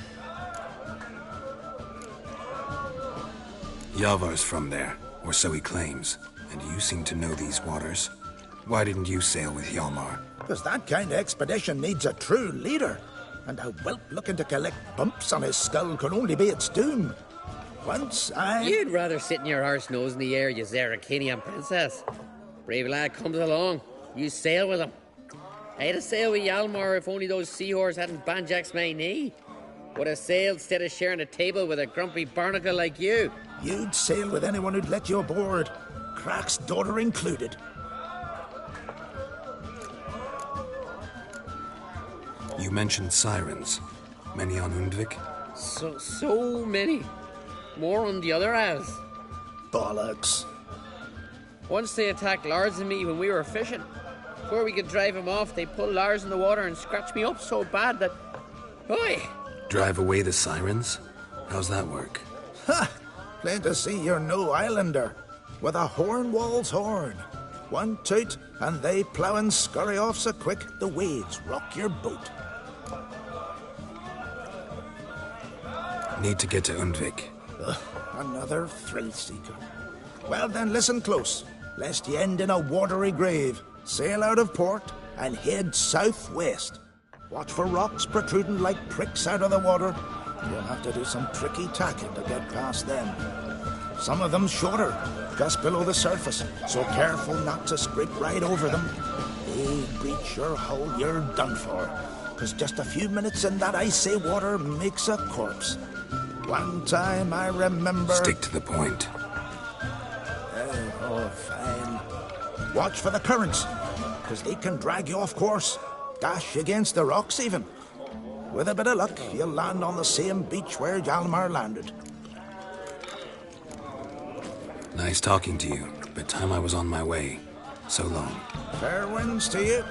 Yavar's from there, or so he claims. And you seem to know these waters. Why didn't you sail with Hjalmar? Because that kind of expedition needs a true leader. And a whelp looking to collect bumps on his skull could only be its doom. Once I... You'd rather sit in your arse nose in the air, you Zarakanian princess. Brave lad comes along. You sail with him. I'd have sailed with Hjalmar if only those seahorses hadn't banjaxed my knee. Would have sailed instead of sharing a table with a grumpy barnacle like you. You'd sail with anyone who'd let you aboard. Crack's daughter included. You mentioned sirens. Many on Undvik? So many. More on the other halves. Bollocks. Once they attacked Lars and me when we were fishing. Before we could drive them off, they pulled Lars in the water and scratched me up so bad that... Oi! Drive away the sirens? How's that work? Ha! Plain to see you're no islander. With a Hornwall's horn. One toot, and they plough and scurry off so quick the waves rock your boat. Need to get to Undvik. Another thrill-seeker. Well then, listen close, lest ye end in a watery grave. Sail out of port and head southwest. Watch for rocks protruding like pricks out of the water. You'll have to do some tricky tacking to get past them. Some of them shorter, just below the surface, so careful not to scrape right over them. They breach your hull, you're done for. 'Cause just a few minutes in that icy water makes a corpse. One time I remember... Stick to the point. Oh, fine. Watch for the currents, 'cause they can drag you off course. Dash against the rocks even. With a bit of luck, you'll land on the same beach where Hjalmar landed. Nice talking to you, but time I was on my way. So long. Fair winds to you.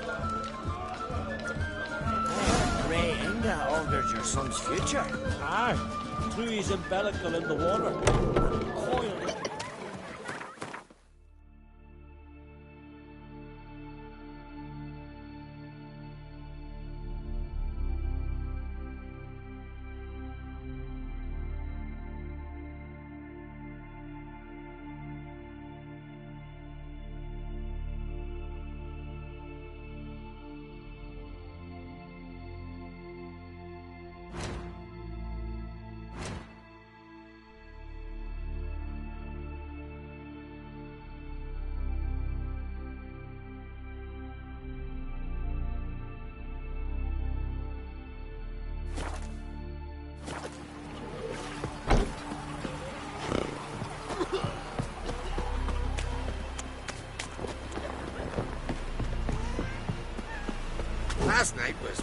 Ray Inga augurs your son's future. Aye, through his umbilical in the water. Coiled. Last night was...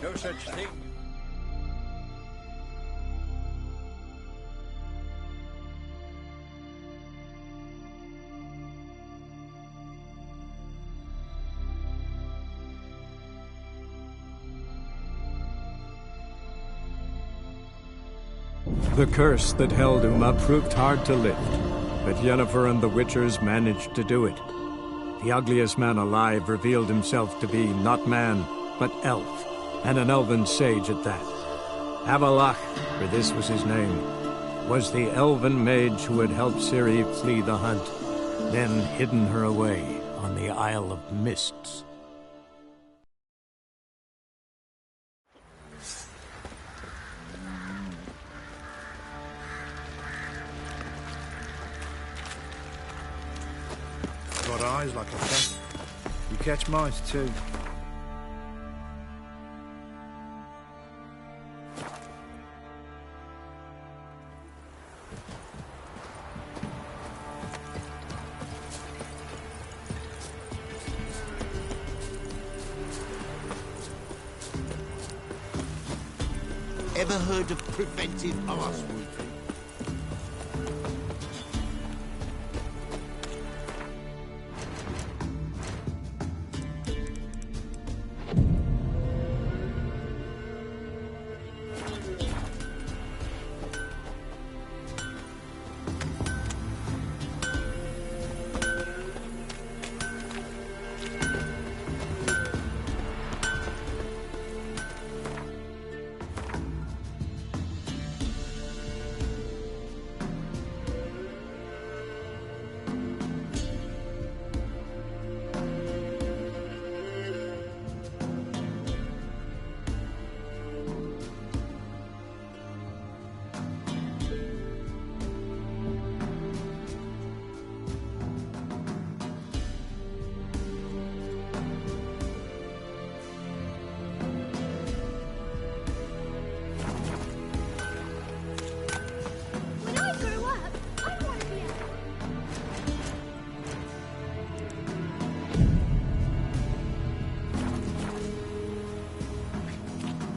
No such thing. The curse that held Uma proved hard to lift, but Yennefer and the Witchers managed to do it. The ugliest man alive revealed himself to be not man, but elf, and an elven sage at that. Avalach, for this was his name, was the elven mage who had helped Ciri flee the hunt, then hidden her away on the Isle of Mists. Got eyes like a cat. You catch mice too. Ever heard of preventive arsewood?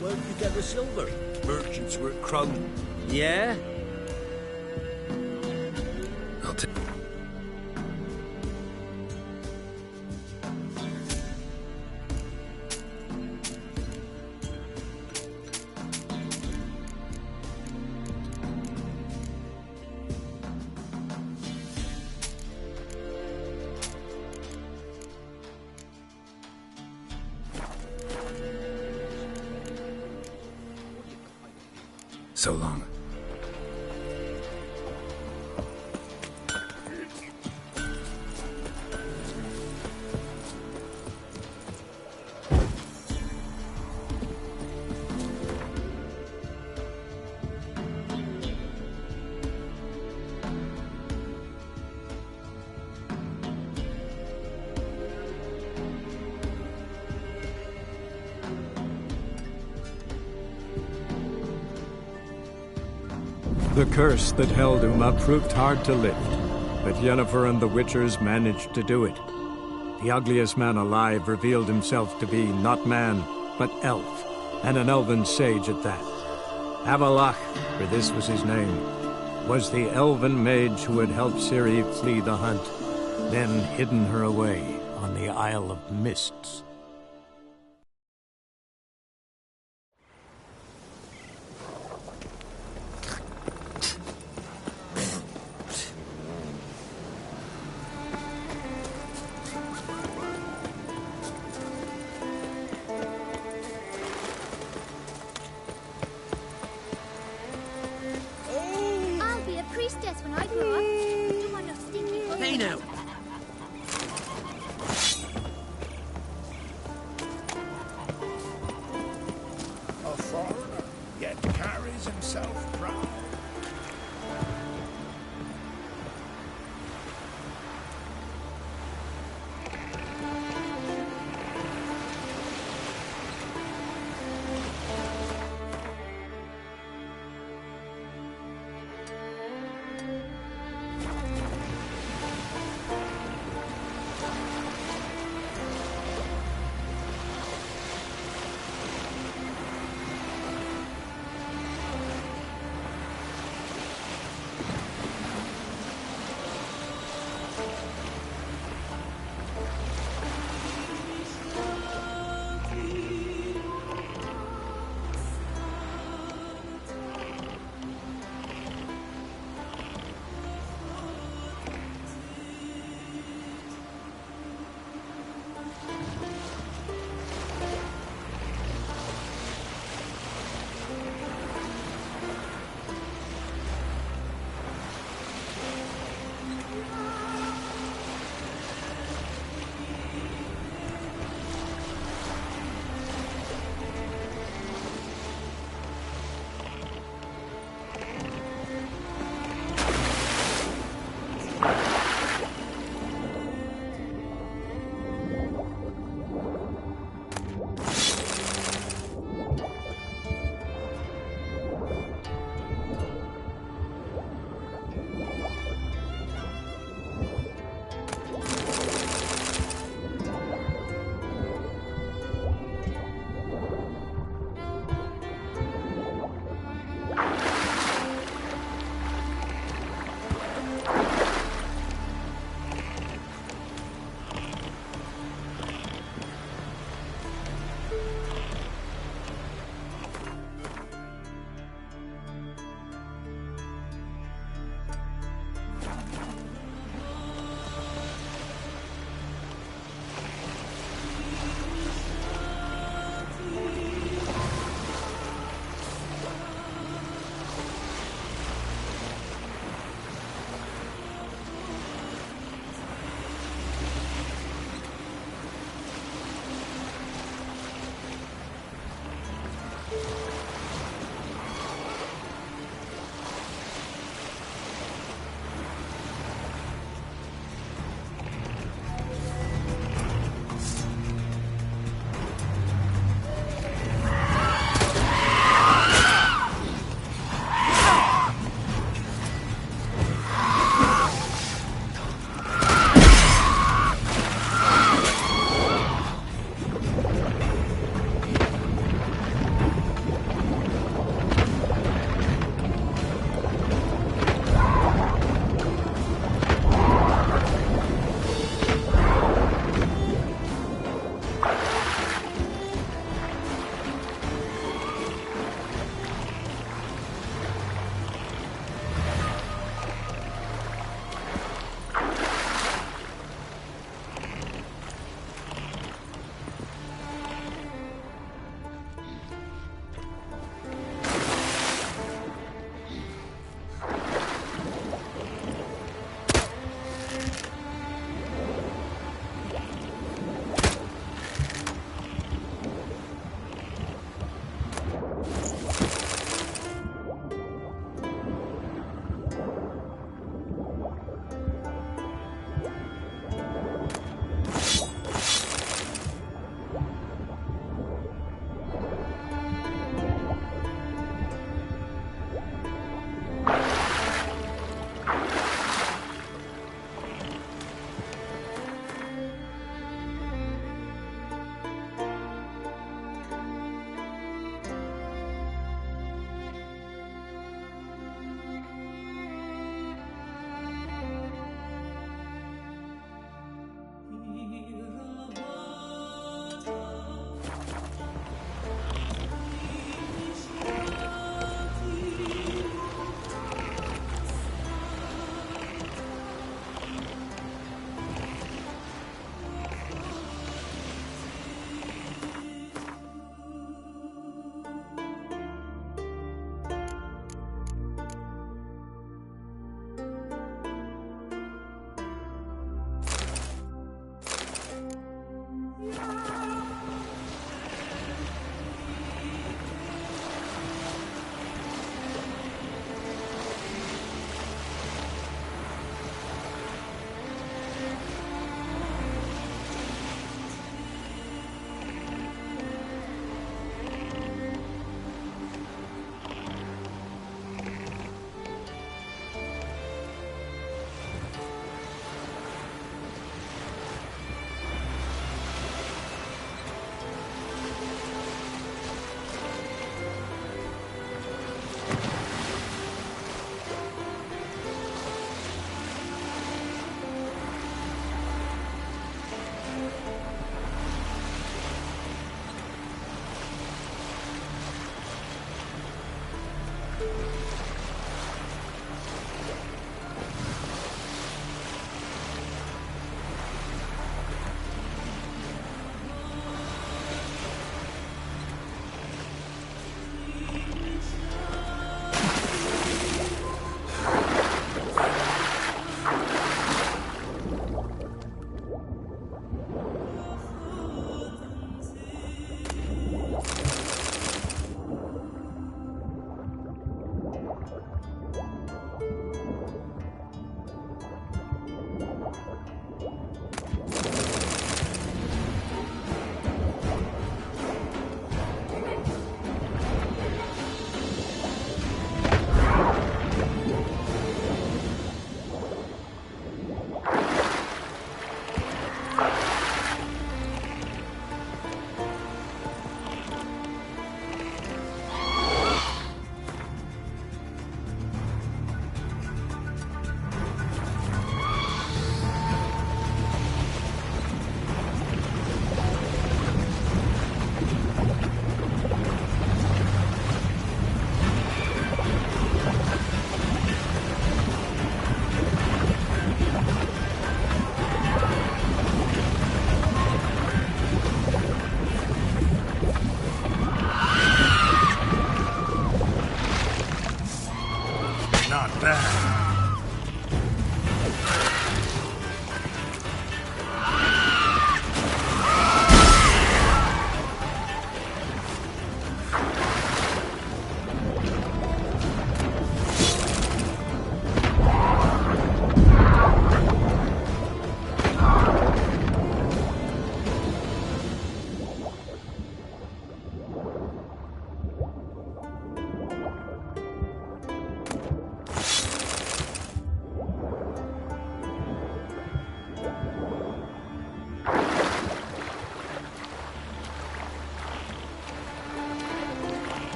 Where'd you get the silver? Merchants were at Crown. Yeah? I'll take. So long. The curse that held Uma proved hard to lift, but Yennefer and the Witchers managed to do it. The ugliest man alive revealed himself to be not man, but elf, and an elven sage at that. Avalach, for this was his name, was the elven mage who had helped Ciri flee the hunt, then hidden her away on the Isle of Mists. When I grow up, I don't want no stinky. Hey now!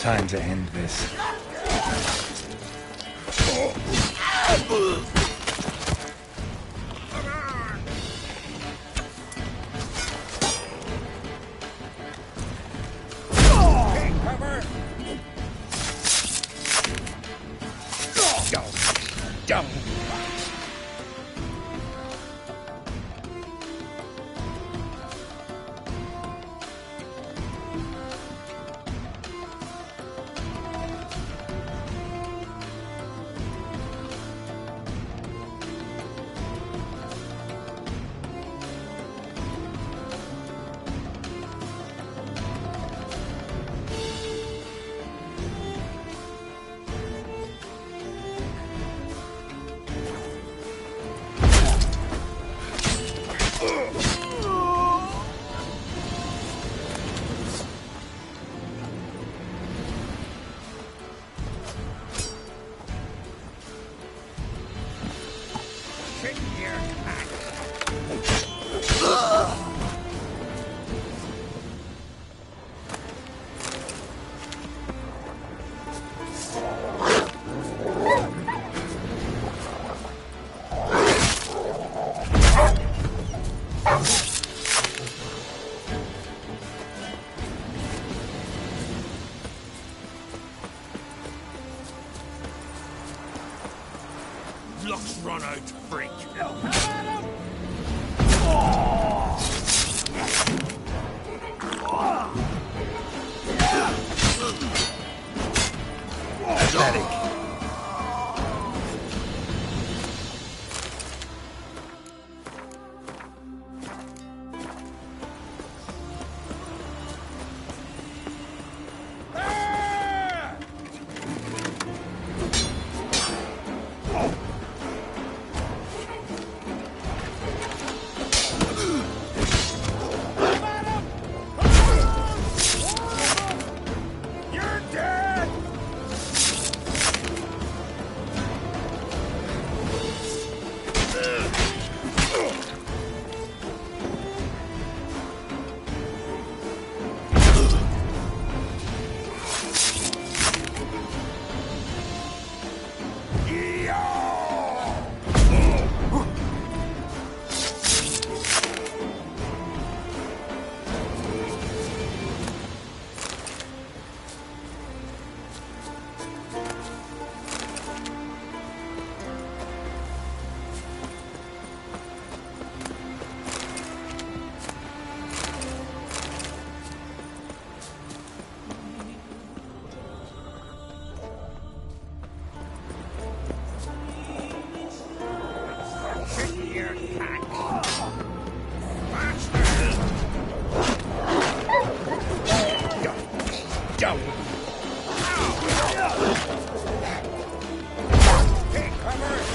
Time to end this. Jump! Luck's run out, freak. Pathetic.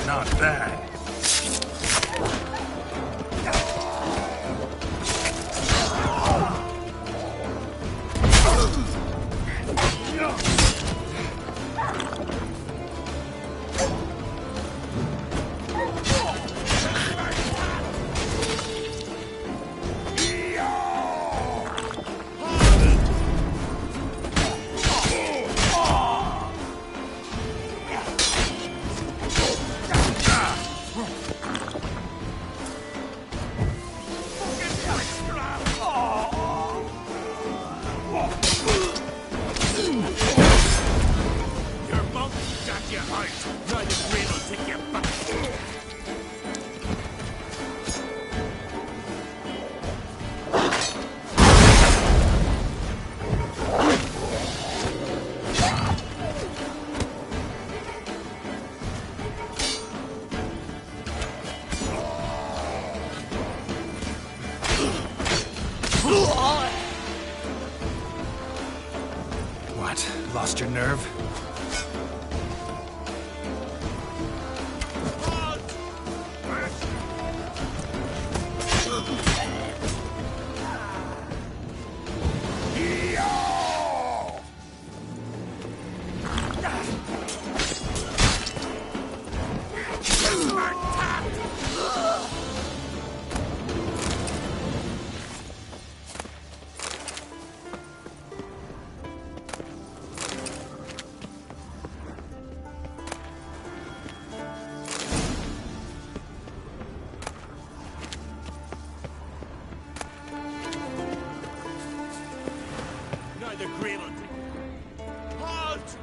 Not bad. What? Lost your nerve? the Greenland. Halt!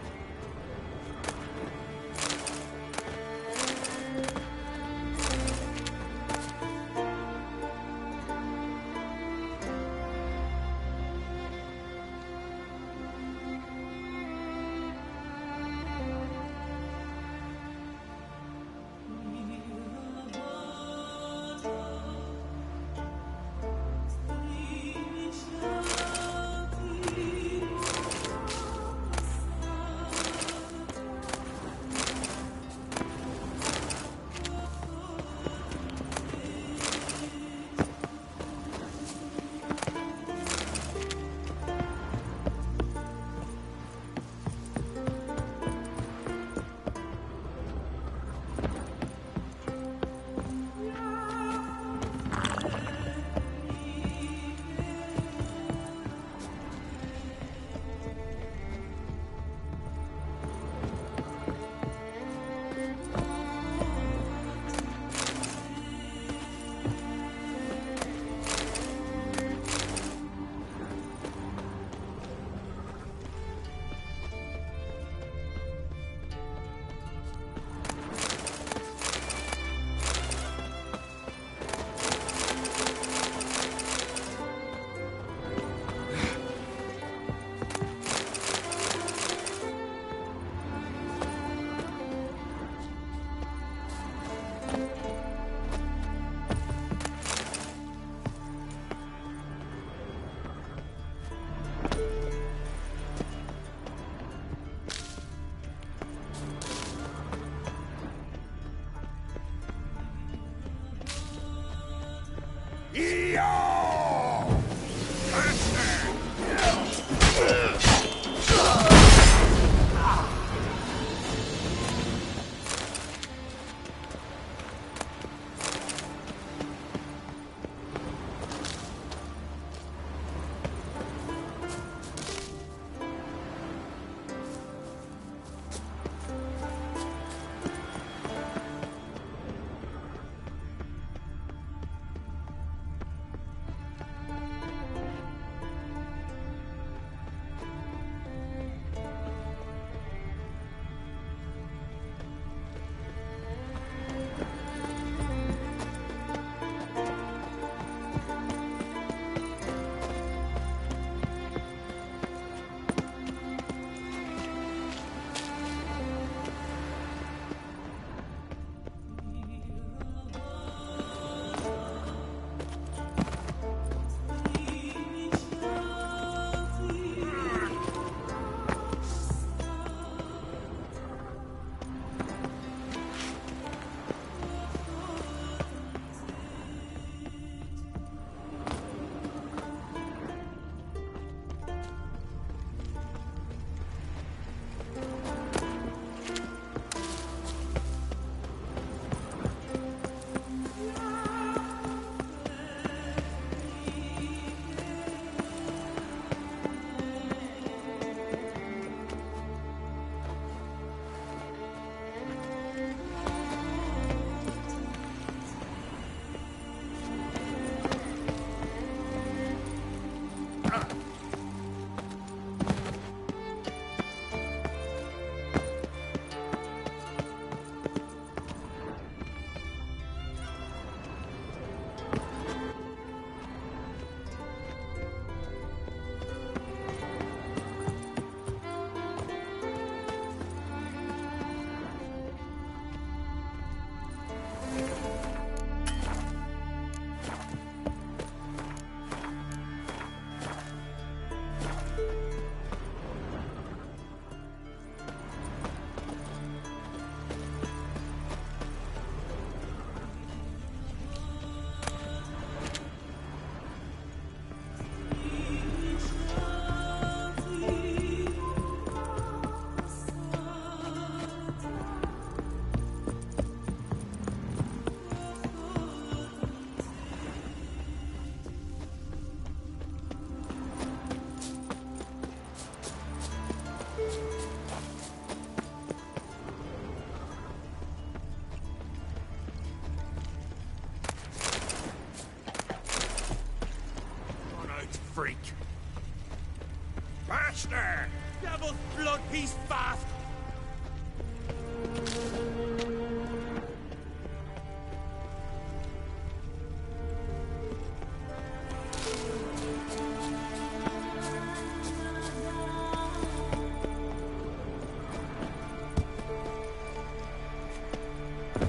on, he's fast!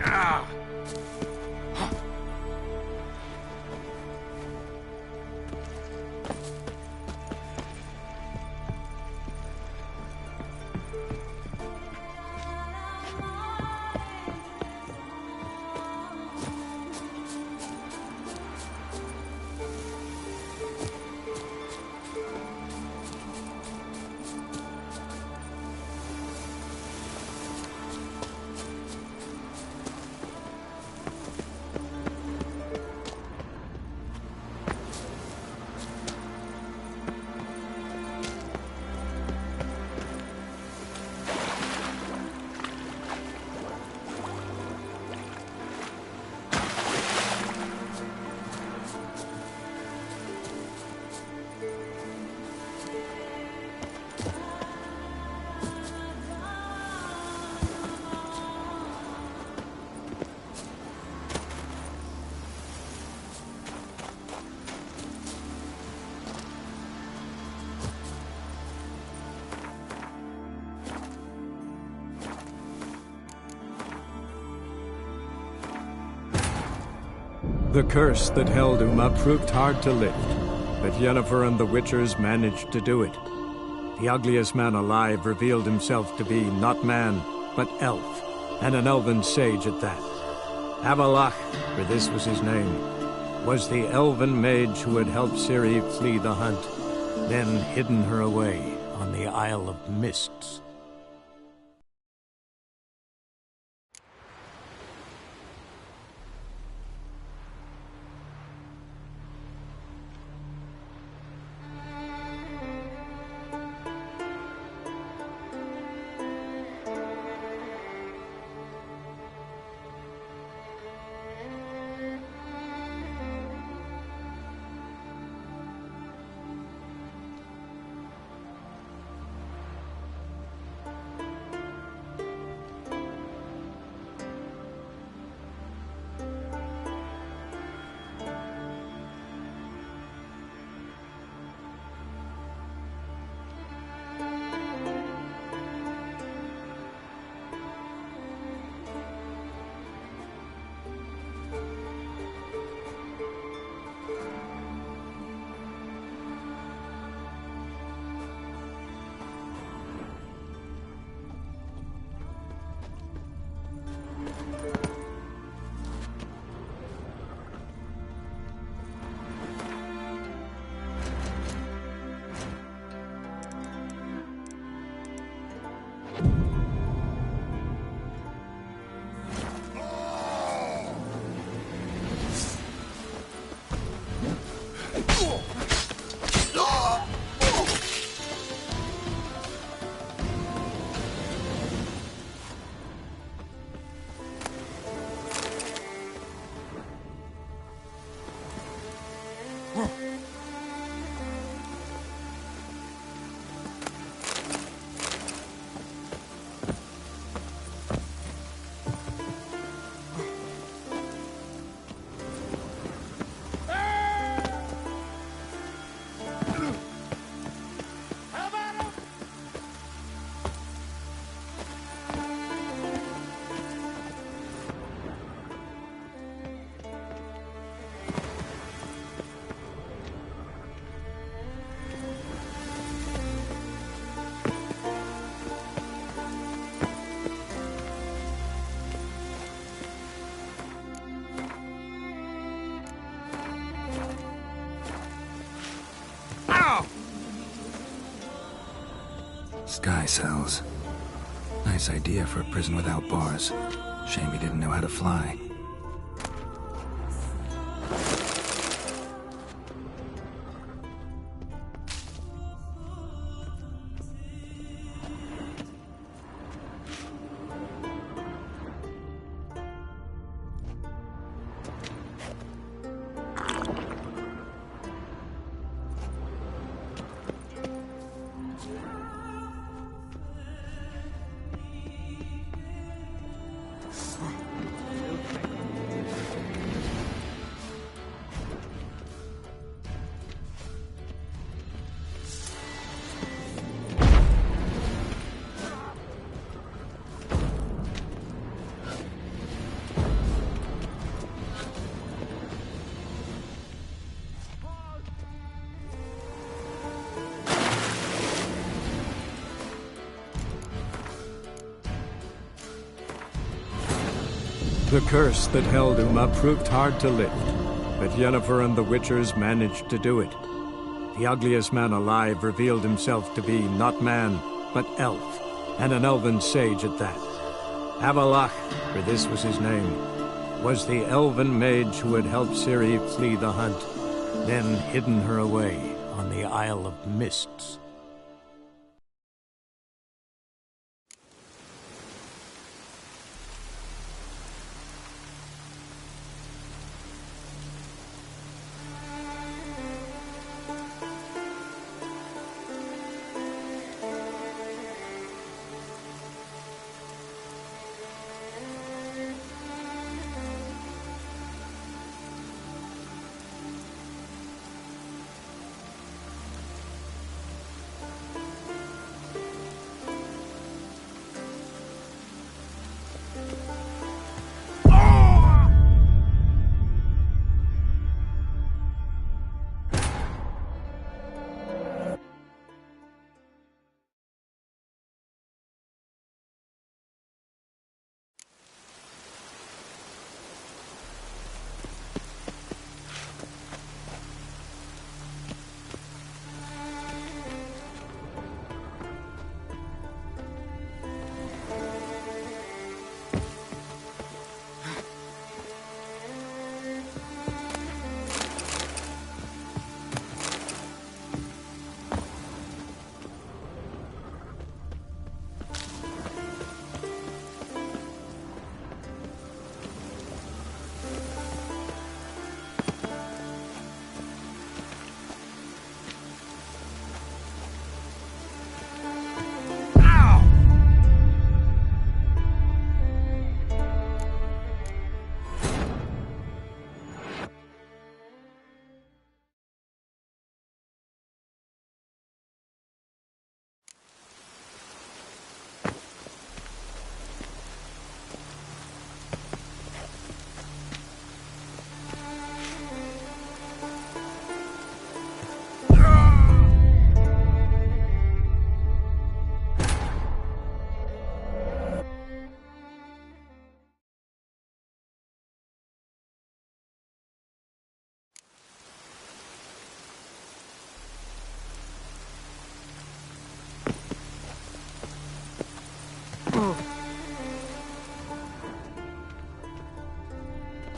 Ah! The curse that held Uma proved hard to lift, but Yennefer and the Witchers managed to do it. The ugliest man alive revealed himself to be not man, but elf, and an elven sage at that. Avalach, for this was his name, was the elven mage who had helped Ciri flee the hunt, then hidden her away on the Isle of Mists. Sky cells. Nice idea for a prison without bars. Shame he didn't know how to fly. The curse that held Uma proved hard to lift, but Yennefer and the Witchers managed to do it. The ugliest man alive revealed himself to be not man, but elf, and an elven sage at that. Avalach, for this was his name, was the elven mage who had helped Ciri flee the hunt, then hidden her away on the Isle of Mists.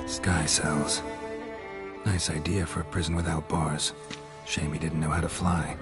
Sky cells. Nice idea for a prison without bars. Shame he didn't know how to fly.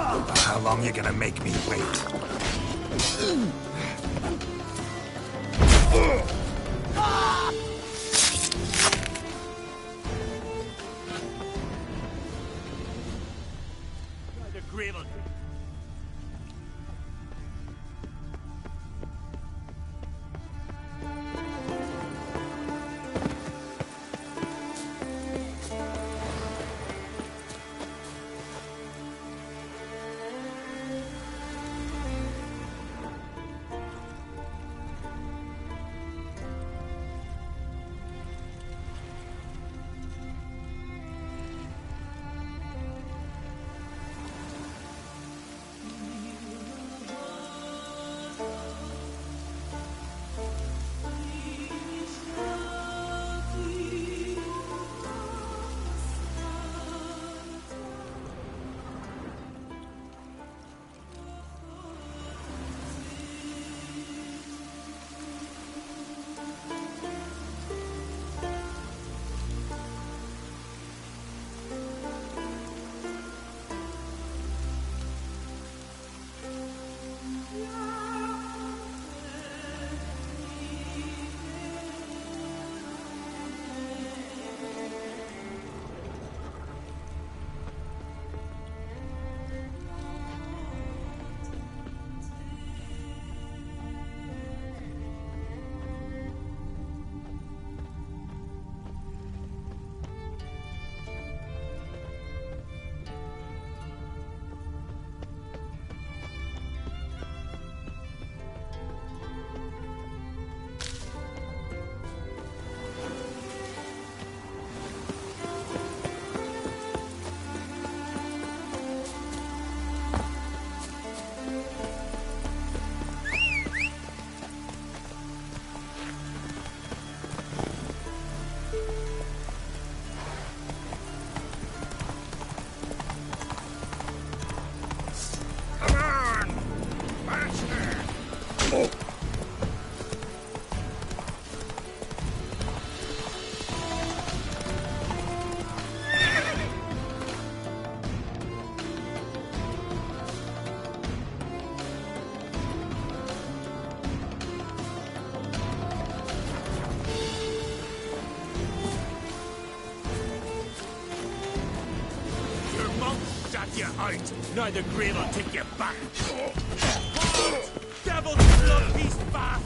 How long you gonna make me wait? The gravel. You out. Now the grave will take you back. Halt! Devil's blood beast fast!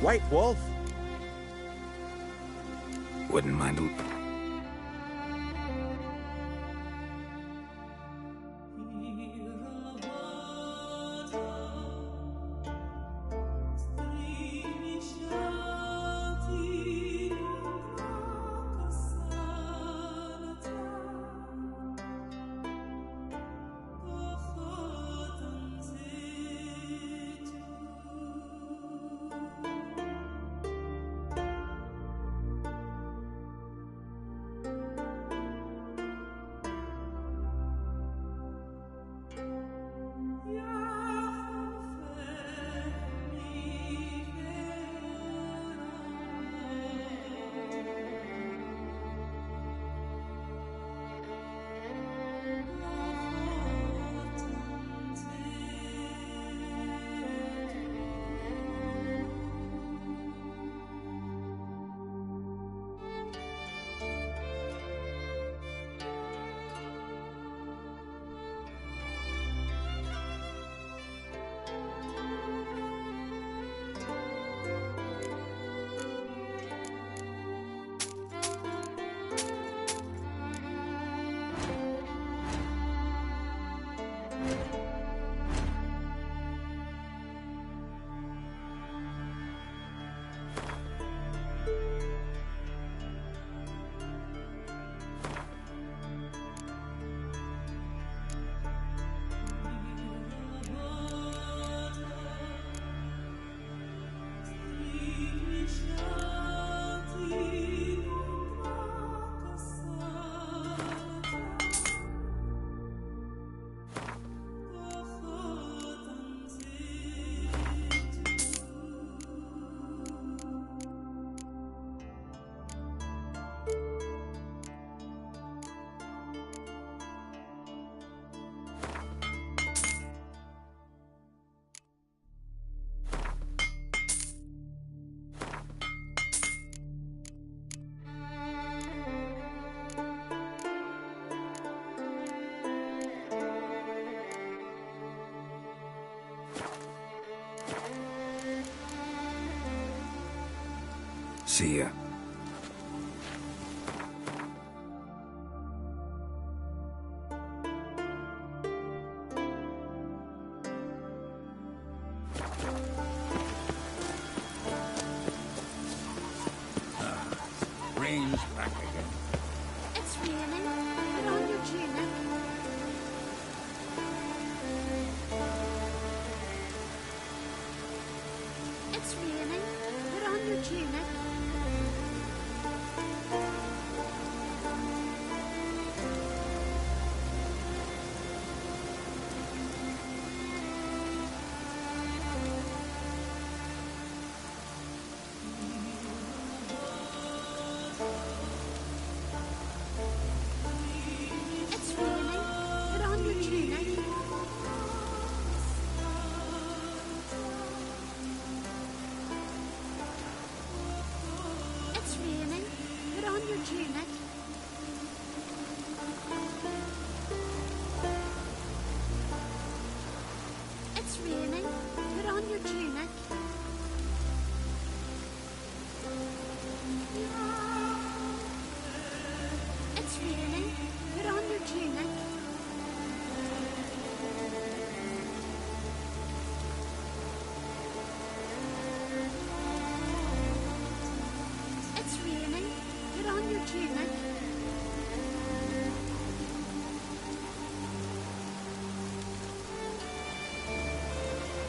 White Wolf? Wouldn't mind him. See ya. Rain's back again. It's raining. Put on your tunic. It's raining. Put on your tunic. It's raining. Put on your tunic. It's raining. Put on your tunic. It's raining. Put on your tunic. It's raining. Put on your tunic. It's raining. Put on your tunic.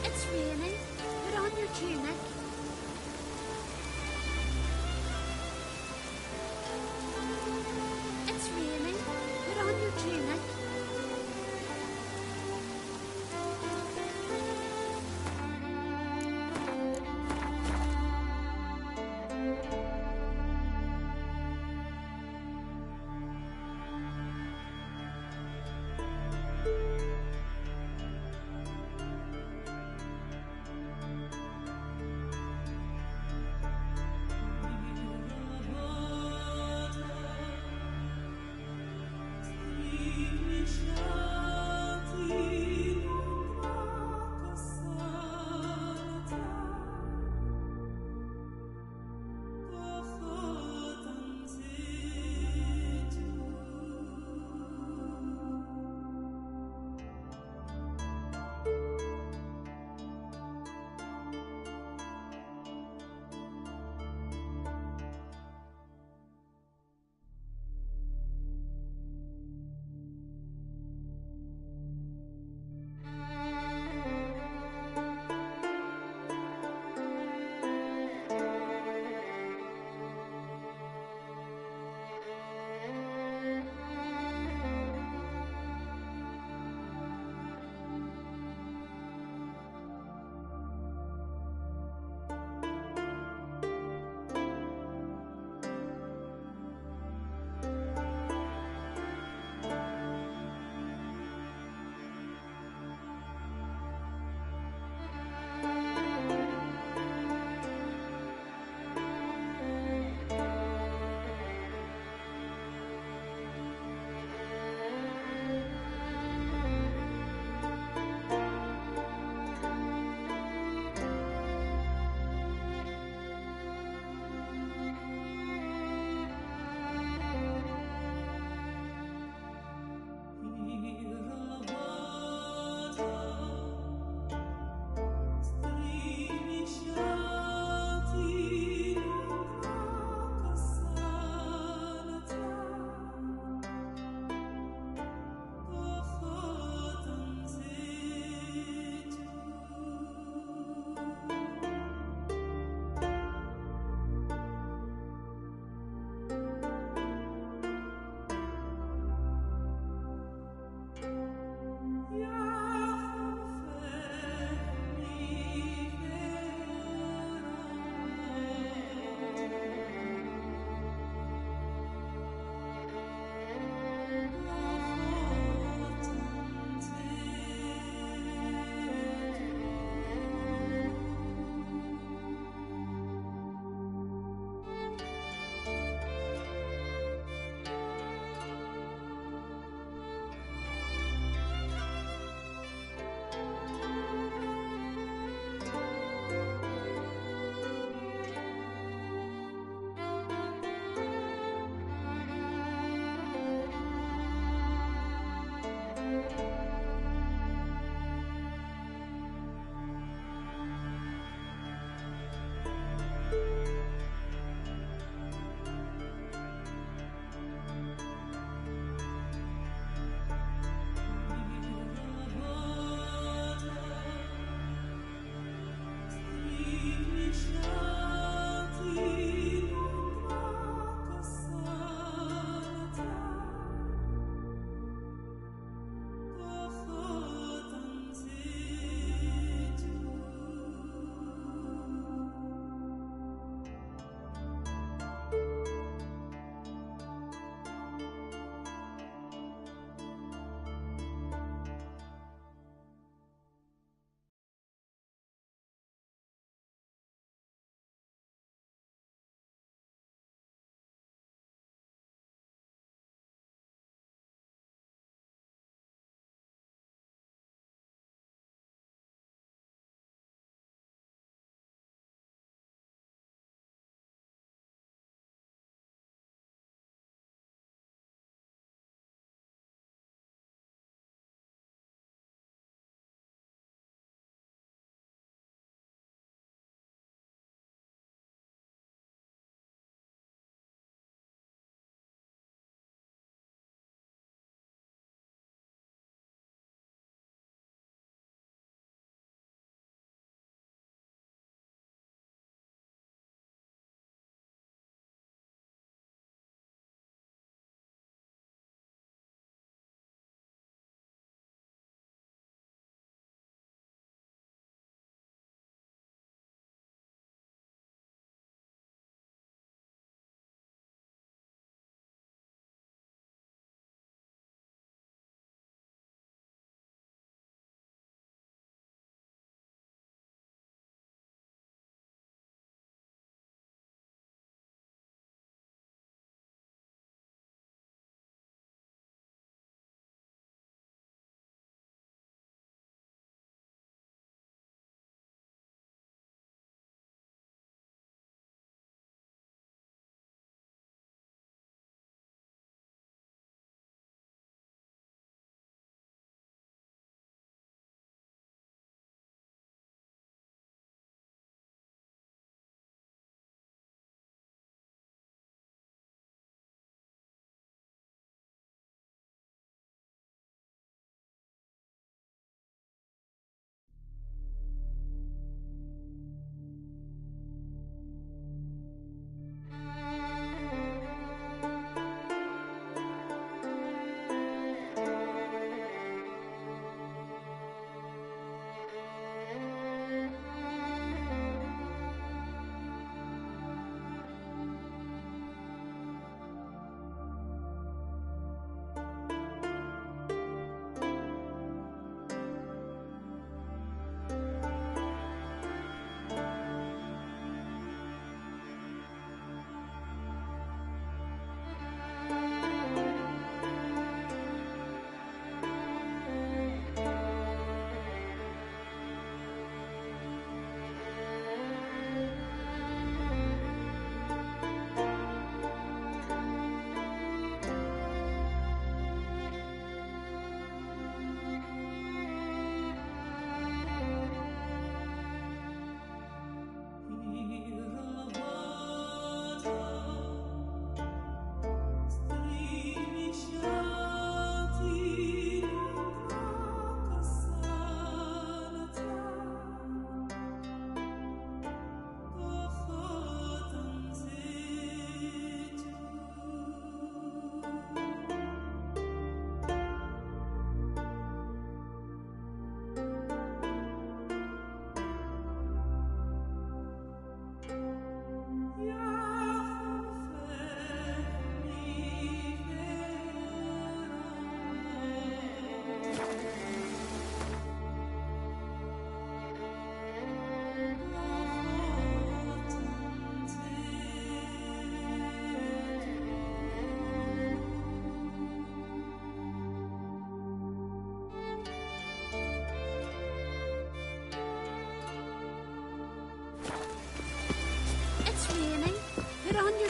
It's raining. Put on your tunic. It's raining. Put on your tunic.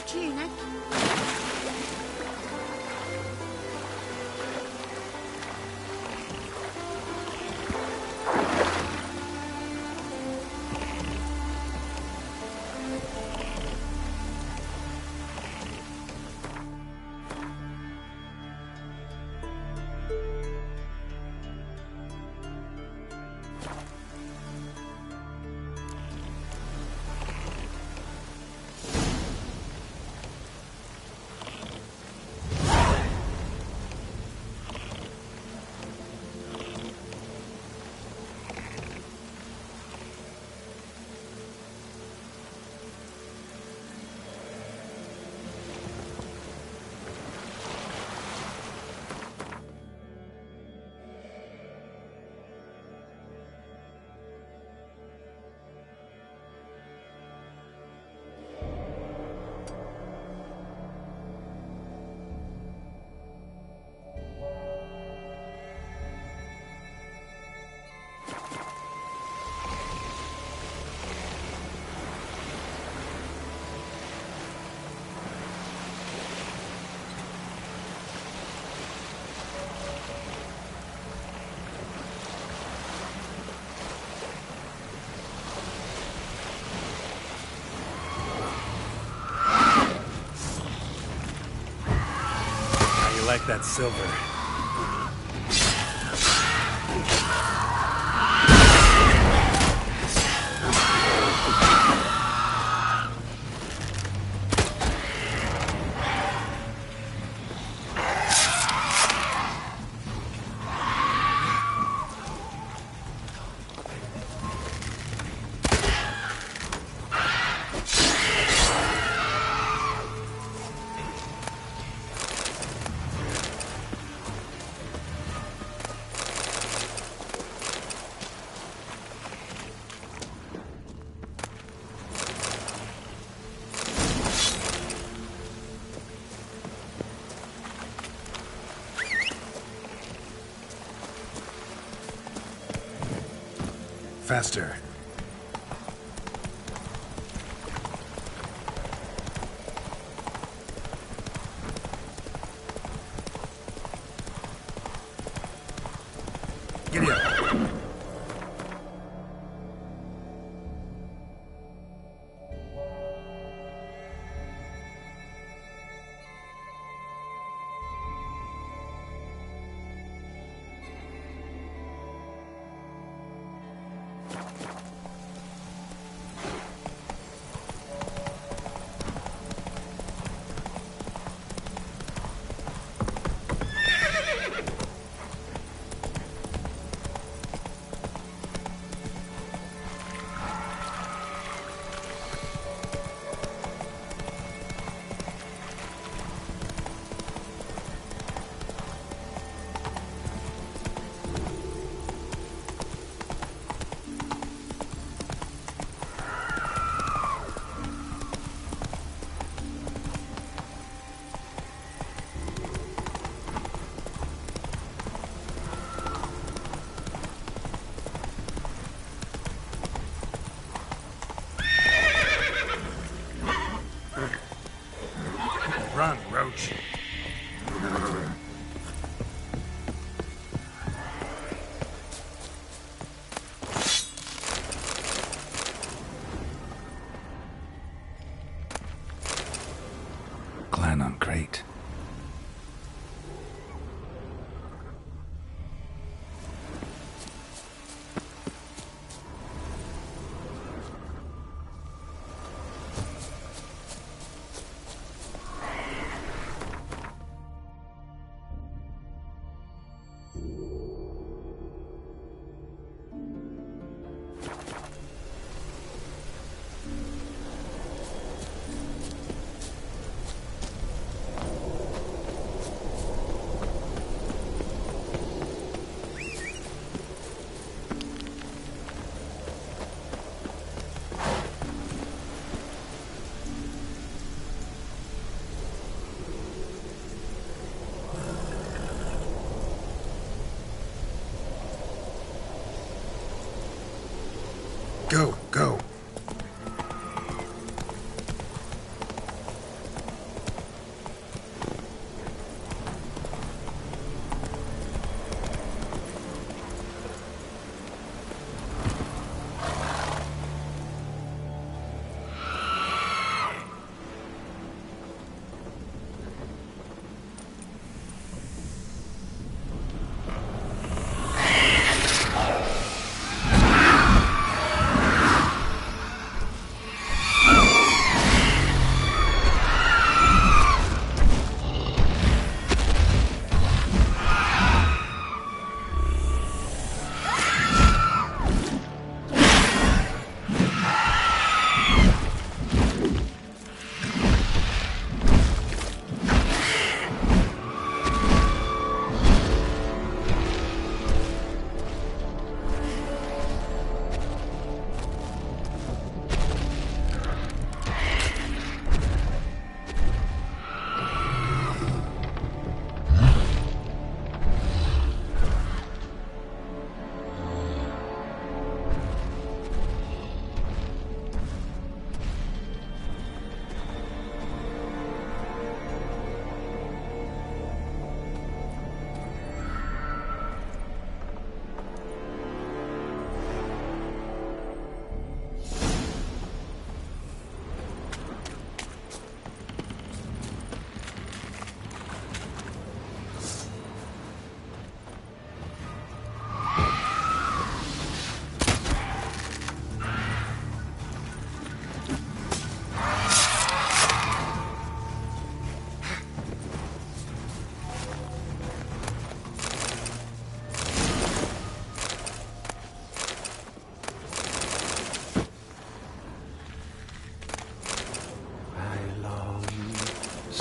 tunic. Like that silver. Faster. Giddy up. Run, Roach. Clan on crate.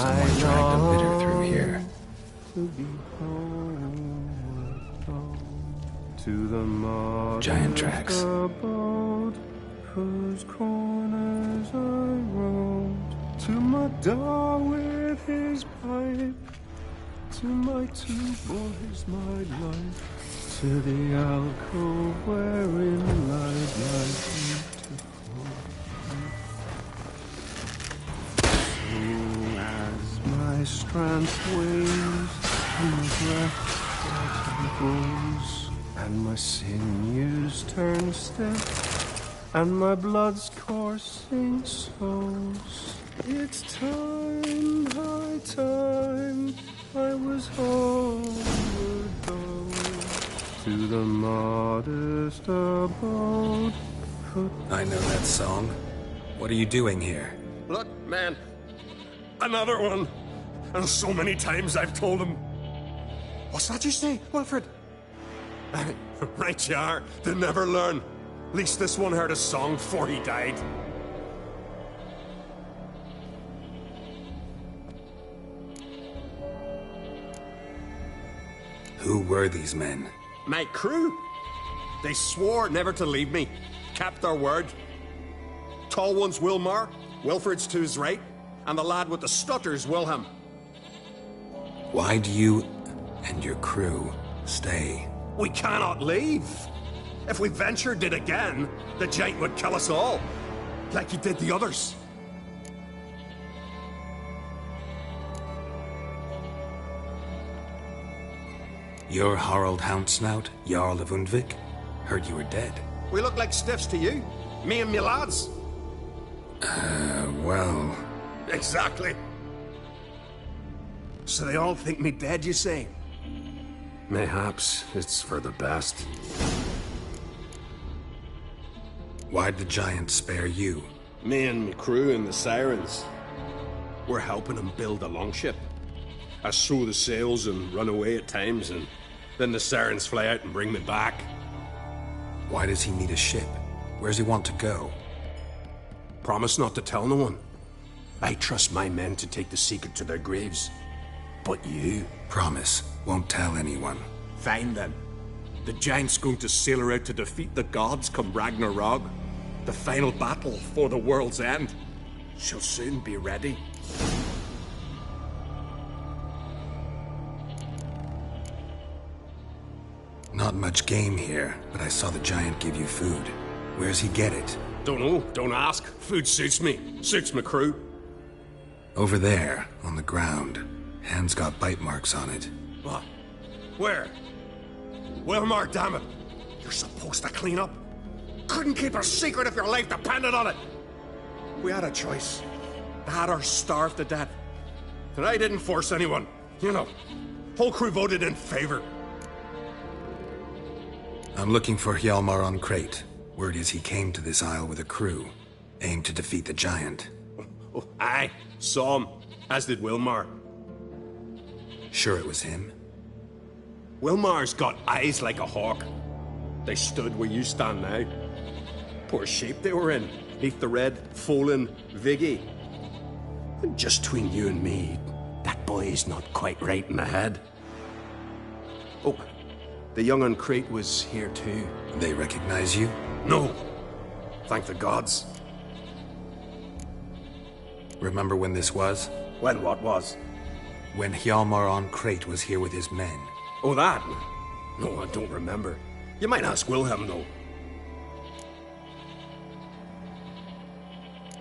Someone dragged a litter through here. Giant tracks. Whose corners I roamed, to my door with his pipe, to my two boys my life, to the alcove wherein lied beautiful. So as my strength wanes and my breath grows, and my sinews turn stiff, and my blood's coursing slows. It's time, high time, I was homeward bound, to the modest abode. I know that song. What are you doing here? Look, man. Another one. And so many times I've told him. What's that you say, Wilfred? Right you are. They never learn. At least this one heard a song before he died. Who were these men? My crew. They swore never to leave me. Kept their word. Tall one's Wilmar, Wilfred's to his right, and the lad with the stutter's Wilhelm. Why do you and your crew stay? We cannot leave. If we ventured it again, the giant would kill us all, like he did the others. You're Harald Houndsnout, Jarl of Undvik? Heard you were dead. We look like stiffs to you. Me and me lads. Well... Exactly. So they all think me dead, you say? Mayhaps it's for the best. Why'd the giant spare you? Me and me crew and the Sirens. We're helping him build a longship. I sew the sails and run away at times, and then the Sirens fly out and bring me back. Why does he need a ship? Where's he want to go? Promise not to tell no one. I trust my men to take the secret to their graves. But you? Promise. Won't tell anyone. Fine then. The giant's going to sail her out to defeat the gods come Ragnarok. The final battle for the world's end. She'll soon be ready. Not much game here, but I saw the giant give you food. Where's he get it? Don't know, don't ask. Food suits me. Suits my crew. Over there, on the ground. Hand's got bite marks on it. What? Where? Wilmar, damn it! You're supposed to clean up. Couldn't keep a secret if your life depended on it. We had a choice. Had or starved to death. And I didn't force anyone. You know, whole crew voted in favor. I'm looking for Hjalmar on Crate. Word is he came to this isle with a crew. Aimed to defeat the giant. Oh, aye. Saw him. As did Wilmar. Sure it was him? Wilmar's got eyes like a hawk. They stood where you stand now. Poor shape they were in. Neath the red, Folin, Viggy. And just between you and me, that boy's not quite right in the head. Oh, the young on Crate was here too. They recognize you? No. Thank the gods. Remember when this was? When what was? When Hjalmar on Crate was here with his men. Oh, that? No, I don't remember. You might ask Wilhelm, though.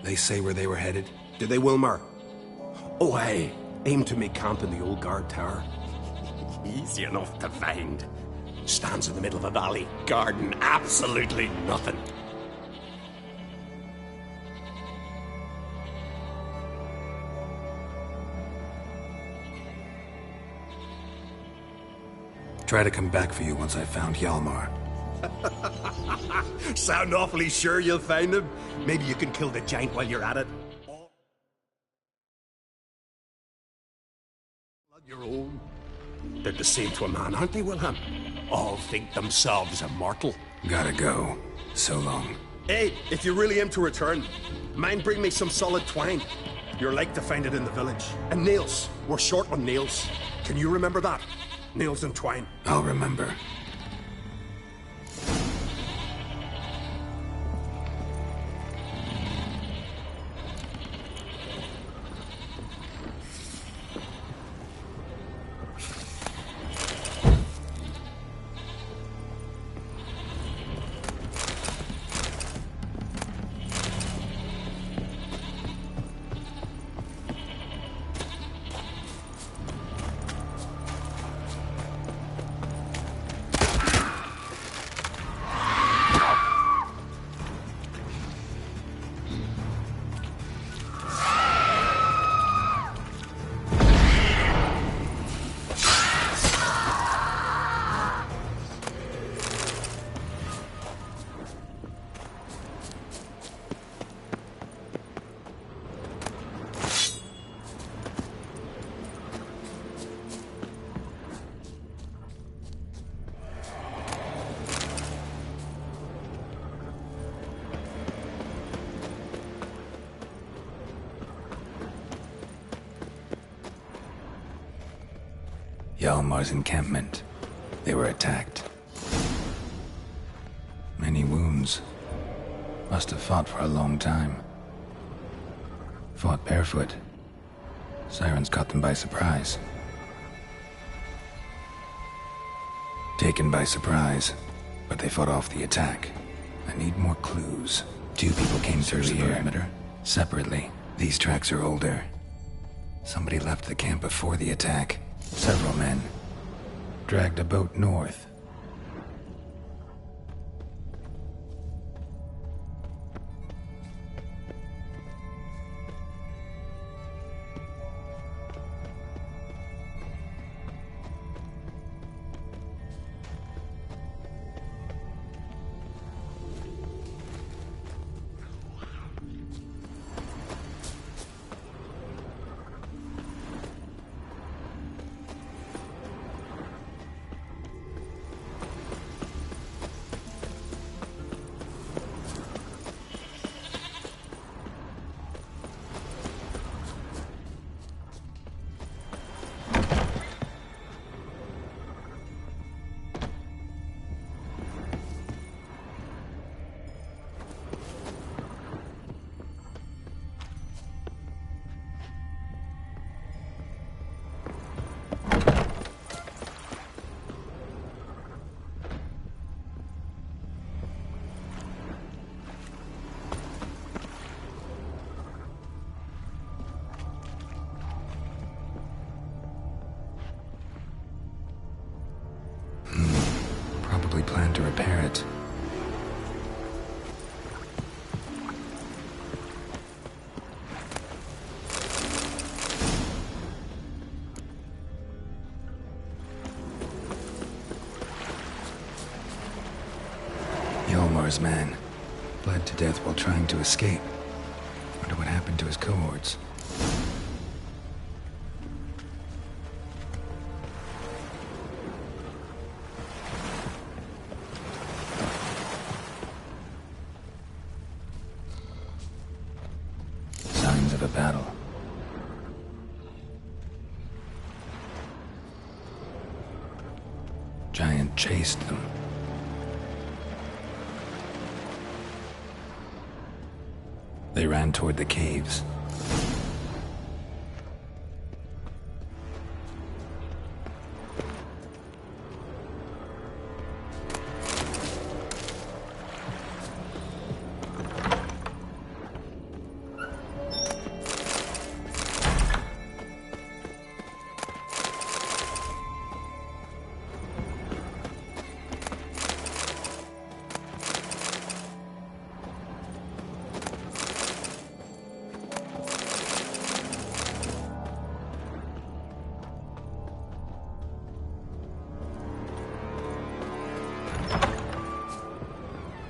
They say where they were headed? Did they, Wilmar? Oh, aye. Aim to make camp in the old guard tower. Easy enough to find. Stands in the middle of a valley. Garden, absolutely nothing. Try to come back for you once I've found Hjalmar. Sound awfully sure you'll find him? Maybe you can kill the giant while you're at it. Your own. They're the same to a man, aren't they, Wilhelm? All think themselves immortal. Gotta go. So long. Hey, if you really aim to return, mind bring me some solid twine. You're like to find it in the village. And nails. We're short on nails. Can you remember that? Nails and twine. I'll remember. Hjalmar's encampment. They were attacked. Many wounds. Must have fought for a long time. Fought barefoot. Sirens caught them by surprise. Taken by surprise, but they fought off the attack. I need more clues. 2 people came through the perimeter. Separately. These tracks are older. Somebody left the camp before the attack. Several men. Dragged a boat north. Probably planned to repair it. Hjalmar's man. Bled to death while trying to escape. Wonder what happened to his cohorts. Signs of a battle. Giant chased them. They ran toward the caves.